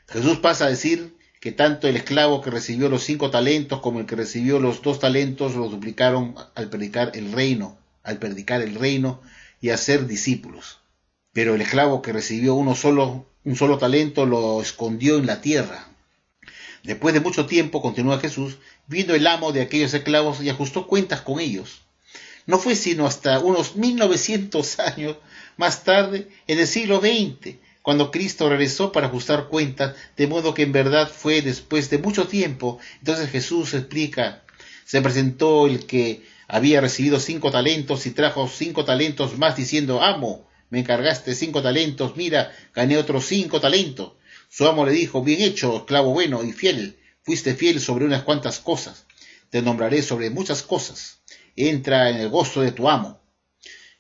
Jesús pasa a decir que tanto el esclavo que recibió los 5 talentos como el que recibió los 2 talentos los duplicaron al predicar el reino y hacer discípulos. Pero el esclavo que recibió un solo talento lo escondió en la tierra. Después de mucho tiempo, continúa Jesús, vino el amo de aquellos esclavos y ajustó cuentas con ellos. No fue sino hasta unos 1900 años más tarde, en el siglo XX, cuando Cristo regresó para ajustar cuentas, de modo que en verdad fue después de mucho tiempo. Entonces Jesús explica, se presentó el que había recibido 5 talentos y trajo 5 talentos más, diciendo, amo, me encargaste 5 talentos, mira, gané otros 5 talentos. Su amo le dijo, bien hecho, esclavo bueno y fiel, fuiste fiel sobre unas cuantas cosas, te nombraré sobre muchas cosas, entra en el gozo de tu amo.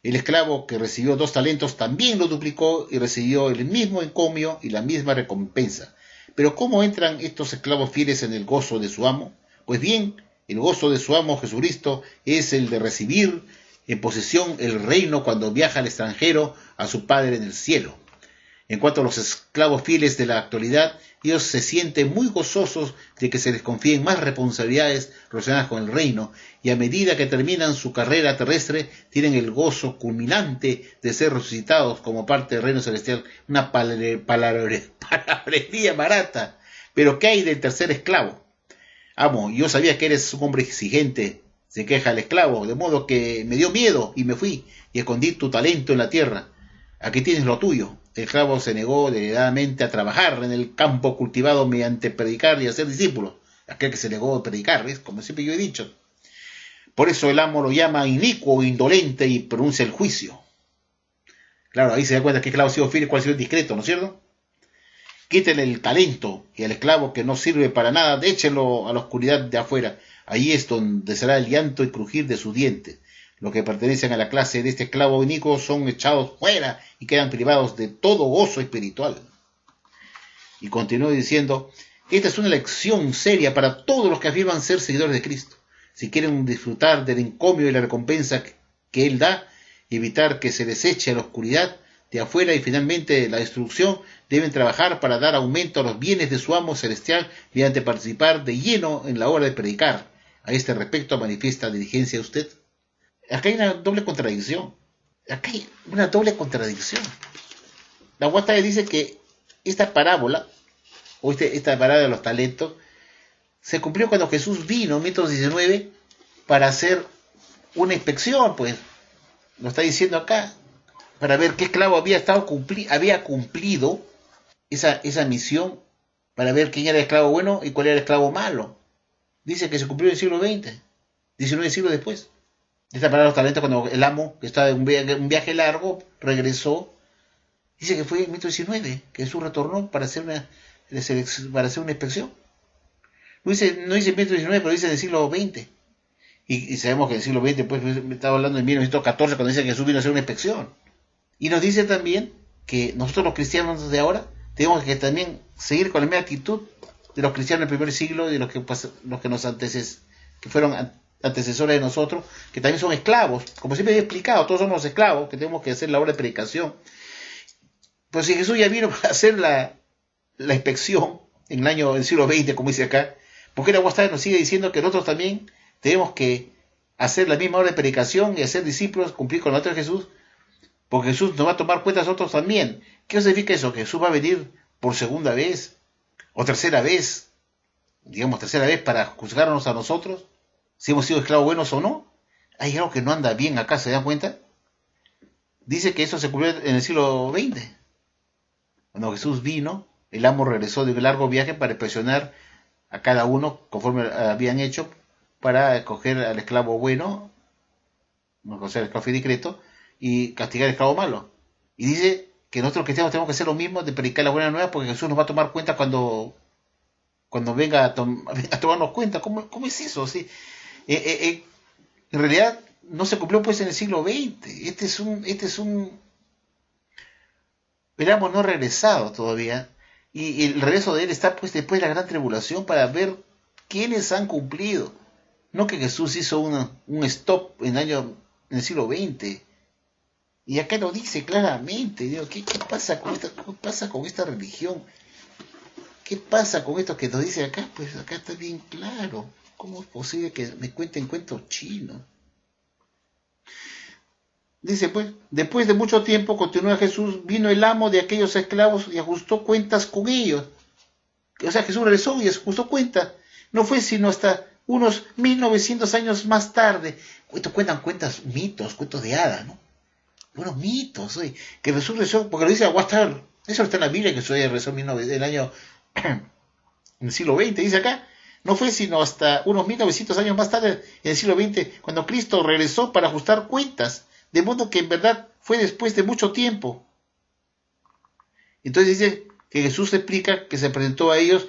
El esclavo que recibió 2 talentos también lo duplicó y recibió el mismo encomio y la misma recompensa. Pero ¿cómo entran estos esclavos fieles en el gozo de su amo? Pues bien, el gozo de su amo Jesucristo es el de recibir en posesión el reino cuando viaja al extranjero a su Padre en el cielo. En cuanto a los esclavos fieles de la actualidad, ellos se sienten muy gozosos de que se les confíen más responsabilidades relacionadas con el reino, y a medida que terminan su carrera terrestre, tienen el gozo culminante de ser resucitados como parte del reino celestial. Una palabrería barata. Pero ¿qué hay del tercer esclavo? Amo, yo sabía que eres un hombre exigente, se queja el esclavo, de modo que me dio miedo y me fui, y escondí tu talento en la tierra. Aquí tienes lo tuyo. El esclavo se negó deliberadamente a trabajar en el campo cultivado mediante predicar y hacer discípulos. Aquel que se negó a predicar, ¿ves? Como siempre yo he dicho. Por eso el amo lo llama inicuo, indolente y pronuncia el juicio. Claro, ahí se da cuenta que el esclavo ha sido fiel y cuál ha sido discreto, ¿no es cierto? Quítenle el talento y al esclavo que no sirve para nada, échenlo a la oscuridad de afuera. Ahí es donde será el llanto y crujir de sus dientes. Los que pertenecen a la clase de este esclavo inicuo son echados fuera y quedan privados de todo gozo espiritual. Y continuó diciendo, esta es una lección seria para todos los que afirman ser seguidores de Cristo. Si quieren disfrutar del encomio y la recompensa que Él da, y evitar que se les eche a la oscuridad de afuera y finalmente la destrucción, deben trabajar para dar aumento a los bienes de su amo celestial mediante participar de lleno en la obra de predicar. A este respecto manifiesta diligencia usted. Acá hay una doble contradicción. Acá hay una doble contradicción. La Guata dice que esta parábola, o esta parábola de los talentos, se cumplió cuando Jesús vino en 1919 para hacer una inspección, pues, lo está diciendo acá, para ver qué esclavo había cumplido esa misión, para ver quién era el esclavo bueno y cuál era el esclavo malo. Dice que se cumplió en el siglo XX, 19 siglos después. Esta palabra de los talentos, cuando el amo, que estaba en un viaje largo, regresó. Dice que fue en 1919 que Jesús retornó para hacer una inspección. No dice 1919, pero dice en el siglo XX. Y sabemos que en el siglo XX, pues, estaba hablando de 1914, cuando dice que Jesús vino a hacer una inspección. Y nos dice también que nosotros los cristianos de ahora tenemos que también seguir con la misma actitud de los cristianos del primer siglo y de los que fueron antecesores de nosotros, que también son esclavos. Como siempre he explicado, todos somos esclavos, que tenemos que hacer la obra de predicación. Pues si Jesús ya vino para hacer la inspección en el siglo XX, como dice acá, ¿por qué la Guastada nos sigue diciendo que nosotros también tenemos que hacer la misma obra de predicación y hacer discípulos, cumplir con la otra de Jesús? Porque Jesús nos va a tomar cuenta a nosotros también. ¿Qué significa eso? Que Jesús va a venir por segunda vez o tercera vez, para juzgarnos a nosotros, si hemos sido esclavos buenos o no. Hay algo que no anda bien acá, ¿se dan cuenta? Dice que eso se cumplió en el siglo XX. Cuando Jesús vino, el amo regresó de un largo viaje para inspeccionar a cada uno conforme habían hecho para escoger al esclavo bueno, no sea el esclavo fiel y discreto, y castigar al esclavo malo. Y dice que nosotros cristianos tenemos que hacer lo mismo de predicar la buena nueva porque Jesús nos va a tomar cuenta cuando venga venga a tomarnos cuenta. ¿Cómo es eso? ¿Sí? En realidad no se cumplió pues en el siglo XX. Éramos no regresado todavía. Y el regreso de él está pues después de la gran tribulación para ver quiénes han cumplido. No que Jesús hizo un stop en el siglo XX. Y acá lo dice claramente. Digo, ¿qué pasa con esta religión? ¿Qué pasa con esto que nos dice acá? Pues acá está bien claro. ¿Cómo es posible que me cuenten cuentos chinos? Dice pues, después de mucho tiempo, continúa Jesús, vino el amo de aquellos esclavos y ajustó cuentas con ellos. O sea, Jesús regresó y ajustó cuentas. No fue sino hasta unos 1900 años más tarde. Estos cuentan mitos, cuentos de hadas, ¿no? Buenos mitos, oye, que Jesús regresó, porque lo dice Aguastar, eso está en la Biblia, que Jesús regresó en el año, en el siglo XX, dice acá. No fue sino hasta unos 1900 años más tarde, en el siglo XX, cuando Cristo regresó para ajustar cuentas. De modo que en verdad fue después de mucho tiempo. Entonces dice que Jesús explica que se presentó a ellos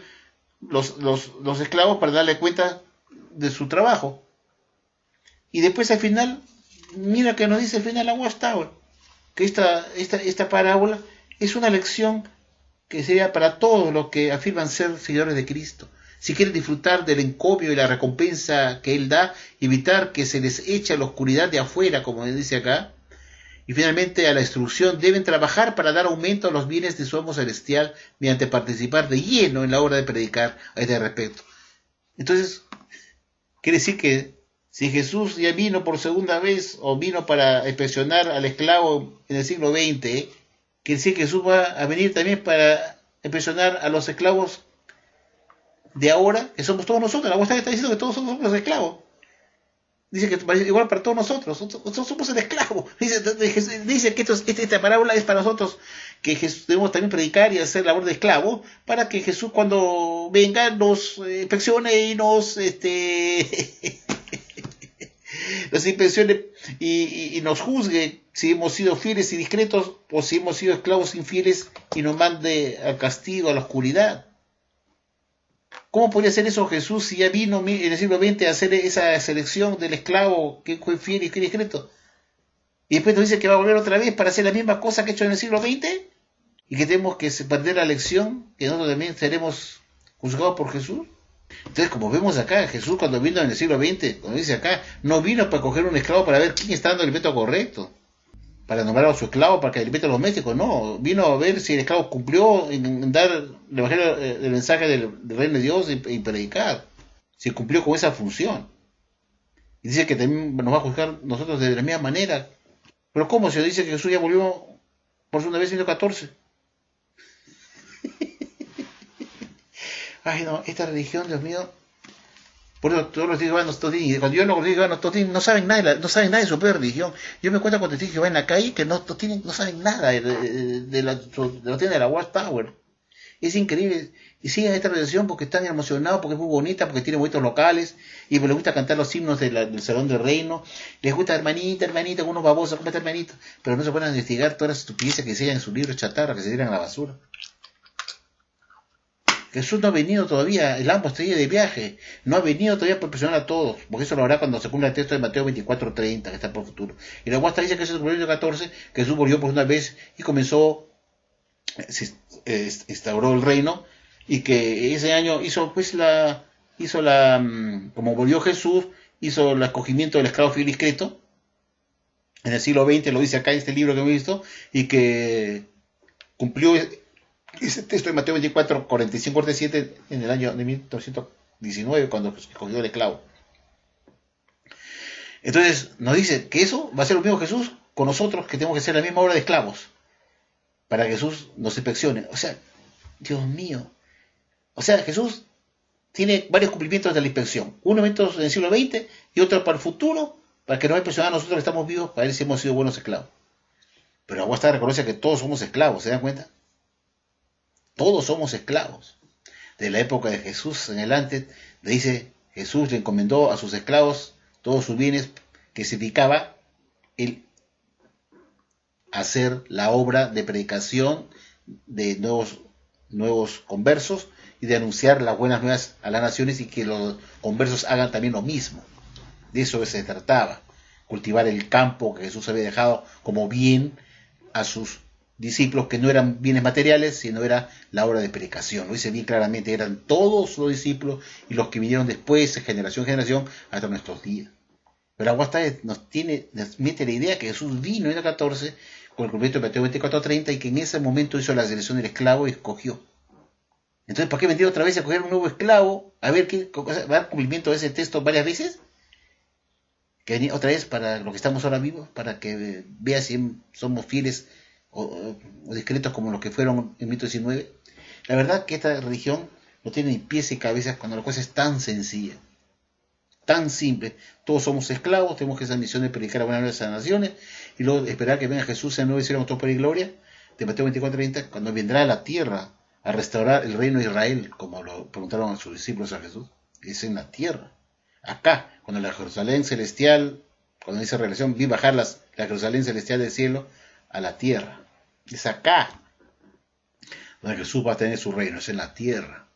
los esclavos para darle cuenta de su trabajo. Y después al final, mira que nos dice al final la Watchtower, que esta parábola es una lección que sería para todos los que afirman ser seguidores de Cristo. Si quieren disfrutar del encomio y la recompensa que Él da, evitar que se les eche a la oscuridad de afuera, como dice acá, y finalmente a la instrucción, deben trabajar para dar aumento a los bienes de su amo celestial mediante participar de lleno en la obra de predicar a este respecto. Entonces, quiere decir que si Jesús ya vino por segunda vez o vino para inspeccionar al esclavo en el siglo XX, quiere decir que Jesús va a venir también para inspeccionar a los esclavos de ahora, que somos todos nosotros. La Guastalla está diciendo que todos somos los esclavos. Dice que igual para todos nosotros somos el esclavo. Dice que esta parábola es para nosotros, que Jesús, debemos también predicar y hacer labor de esclavo, para que Jesús cuando venga nos inspeccione y nos nos inspeccione y nos juzgue si hemos sido fieles y discretos o si hemos sido esclavos infieles y nos mande al castigo, a la oscuridad. ¿Cómo podría hacer eso Jesús si ya vino en el siglo XX a hacer esa selección del esclavo que fue fiel y discreto? Y después nos dice que va a volver otra vez para hacer la misma cosa que ha hecho en el siglo XX y que tenemos que perder la lección, que nosotros también seremos juzgados por Jesús. Entonces, como vemos acá, Jesús cuando vino en el siglo XX, como dice acá, no vino para coger un esclavo para ver quién está dando el método correcto, para nombrar a su esclavo para que alimente a los domésticos, no, vino a ver si el esclavo cumplió en dar el evangelio, el mensaje del reino de Dios y predicar, si cumplió con esa función. Y dice que también nos va a juzgar nosotros de la misma manera. Pero ¿cómo? Se dice que Jesús ya volvió por segunda vez en el 14. Ay no, esta religión, Dios mío. Por eso todos los testigos cuando yo no los digo, no saben nada, no saben nada de su propia religión. Yo me cuento con testigos que van en la calle que no saben nada de la tienda de la Watchtower. Es increíble. Y siguen esta religión porque están emocionados, porque es muy bonita, porque tiene bonitos locales, y les gusta cantar los himnos del Salón del Reino. Les gusta hermanita, unos babosos, ¿cómo está hermanita? Pero no se pueden investigar todas las estupideces que se hallan en sus libros chatarra, que se tiran a la basura. Jesús no ha venido todavía, el amo está ahí de viaje, no ha venido todavía para impresionar a todos, porque eso lo hará cuando se cumpla el texto de Mateo 24:30, que está por el futuro. Y la Guasta dice que Jesús volvió en el 14, que Jesús volvió por una vez y comenzó, instauró el reino, y que ese año hizo como volvió Jesús, hizo el escogimiento del esclavo fiel y discreto, en el siglo XX, lo dice acá en este libro que hemos visto, y que cumplió ese texto de Mateo 24, 45, 47 en el año de 1919, cuando escogió el esclavo. Entonces nos dice que eso va a ser lo mismo Jesús con nosotros, que tenemos que hacer la misma obra de esclavos, para que Jesús nos inspeccione. O sea, Dios mío. O sea, Jesús tiene varios cumplimientos de la inspección. Uno en el siglo XX y otro para el futuro, para que nos inspeccione a nosotros que estamos vivos, para ver si hemos sido buenos esclavos. Pero Aguastar reconoce que todos somos esclavos, ¿se dan cuenta? Todos somos esclavos. de la época de Jesús en adelante, dice, Jesús le encomendó a sus esclavos todos sus bienes, que significaba el hacer la obra de predicación de nuevos conversos y de anunciar las buenas nuevas a las naciones, y que los conversos hagan también lo mismo. De eso se trataba, cultivar el campo que Jesús había dejado como bien a sus discípulos, que no eran bienes materiales, sino era la obra de predicación. Lo dice bien claramente, eran todos los discípulos y los que vinieron después, generación en generación, hasta nuestros días. Pero Aguasta nos mete la idea que Jesús vino en el 14 con el cumplimiento de Mateo 24:30, y que en ese momento hizo la selección del esclavo y escogió. Entonces, ¿para qué vendría otra vez a coger un nuevo esclavo? A ver, ¿va a dar cumplimiento de ese texto varias veces? Que venía otra vez para lo que estamos ahora vivos, para que vea si somos fieles o discretos como los que fueron en 1919. La verdad que esta religión no tiene ni pies ni cabeza cuando la cosa es tan sencilla, tan simple. Todos somos esclavos, tenemos que esa misión de predicar a buenas nuevas a las naciones, y luego esperar que venga Jesús en nuevo cielo con todo poder y gloria, de Mateo 24:30, cuando vendrá a la tierra a restaurar el reino de Israel, como lo preguntaron a sus discípulos a Jesús. Es en la tierra. Acá, cuando la Jerusalén celestial, cuando dice relación, vi bajar la Jerusalén celestial del cielo a la tierra. Es acá donde Jesús va a tener su reino, es en la tierra.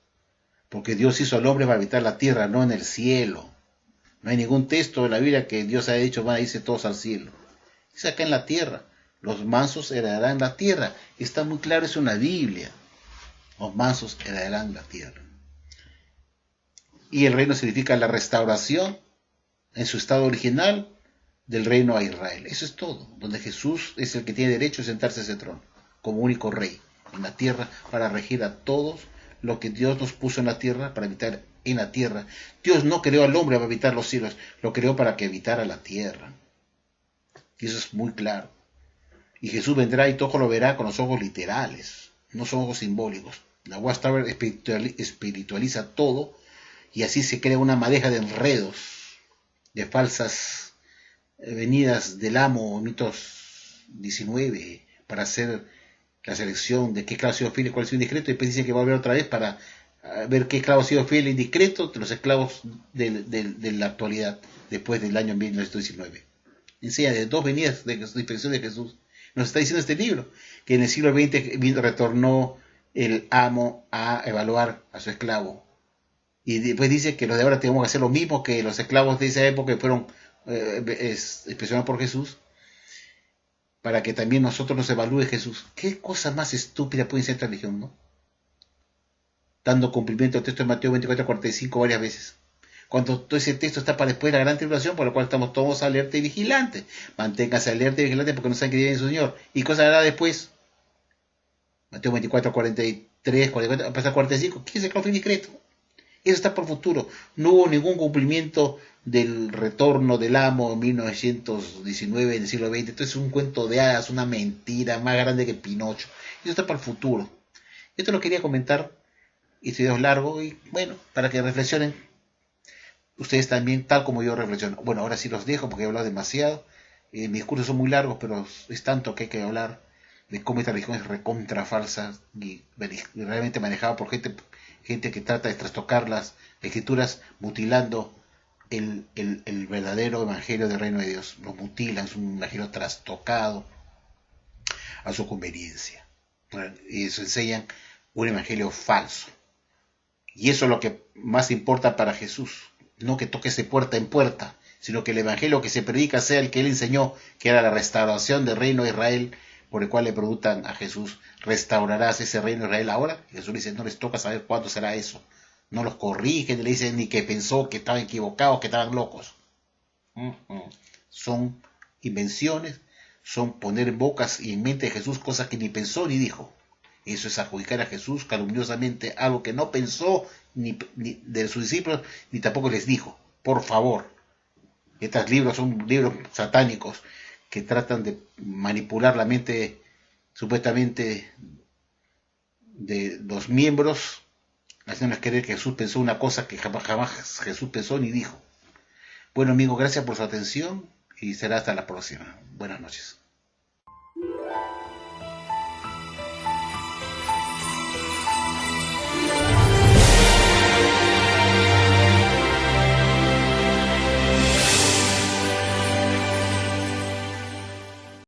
Porque Dios hizo al hombre para habitar la tierra, no en el cielo. No hay ningún texto de la Biblia que Dios haya dicho, van a irse todos al cielo. Es acá en la tierra. Los mansos heredarán la tierra. Está muy claro eso en la Biblia. Los mansos heredarán la tierra. Y el reino significa la restauración en su estado original del reino a Israel. Eso es todo. Donde Jesús es el que tiene derecho a sentarse a ese trono como único rey en la tierra, para regir a todos lo que Dios nos puso en la tierra para habitar en la tierra. Dios no creó al hombre para habitar los cielos, lo creó para que habitara la tierra. Y eso es muy claro. Y Jesús vendrá y todo lo verá con los ojos literales, no son ojos simbólicos. La Watchtower espiritualiza todo, y así se crea una madeja de enredos, de falsas venidas del amo, mitos 19, para hacer la selección de qué esclavo ha sido fiel y cuál ha sido indiscreto, y después dice que va a volver otra vez para ver qué esclavo ha sido fiel e indiscreto de los esclavos de la actualidad, después del año 1919. Enseña de dos venidas de dispensación de Jesús. Nos está diciendo este libro, que en el siglo XX retornó el amo a evaluar a su esclavo. Y después dice que los de ahora tenemos que hacer lo mismo que los esclavos de esa época que fueron expresionados por Jesús, para que también nosotros nos evalúe Jesús. ¿Qué cosa más estúpida puede ser esta religión, no? Dando cumplimiento al texto de Mateo 24:45 varias veces, cuando todo ese texto está para después de la gran tribulación, por la cual estamos todos alerta y vigilantes. Manténganse alerta y vigilantes, porque no saben que viene en su Señor. ¿Y cosa hará después? Mateo 24:43, 44, hasta 45. ¿Quién se causa indiscreto? Eso está por futuro. No hubo ningún cumplimiento del retorno del amo en 1919, en el siglo XX. Entonces es un cuento de hadas, una mentira más grande que Pinocho. Eso está para el futuro. Esto lo quería comentar. Este video es largo y bueno, para que reflexionen ustedes también, tal como yo reflexiono. Bueno, ahora sí los dejo porque he hablado demasiado. Mis discursos son muy largos, pero es tanto que hay que hablar de cómo esta religión es recontra falsa y realmente manejada por gente que trata de trastocar las escrituras, mutilando el verdadero evangelio del reino de Dios. Lo mutilan, es un evangelio trastocado a su conveniencia. Y eso enseñan un evangelio falso. Y eso es lo que más importa para Jesús. No que toquese puerta en puerta, sino que el evangelio que se predica sea el que él enseñó, que era la restauración del reino de Israel, por el cual le preguntan a Jesús, ¿restaurarás ese reino de Israel ahora? Y Jesús dice, no les toca saber cuándo será eso. No los corrigen, le dicen ni que pensó que estaban equivocados, que estaban locos. Son invenciones, son poner en bocas y en mente de Jesús cosas que ni pensó ni dijo. Eso es adjudicar a Jesús calumniosamente algo que no pensó ni de sus discípulos, ni tampoco les dijo. Por favor, estos libros son libros satánicos que tratan de manipular la mente supuestamente de los miembros, haciéndoles creer que Jesús pensó una cosa que jamás Jesús pensó ni dijo. Bueno amigos, gracias por su atención y será hasta la próxima. Buenas noches.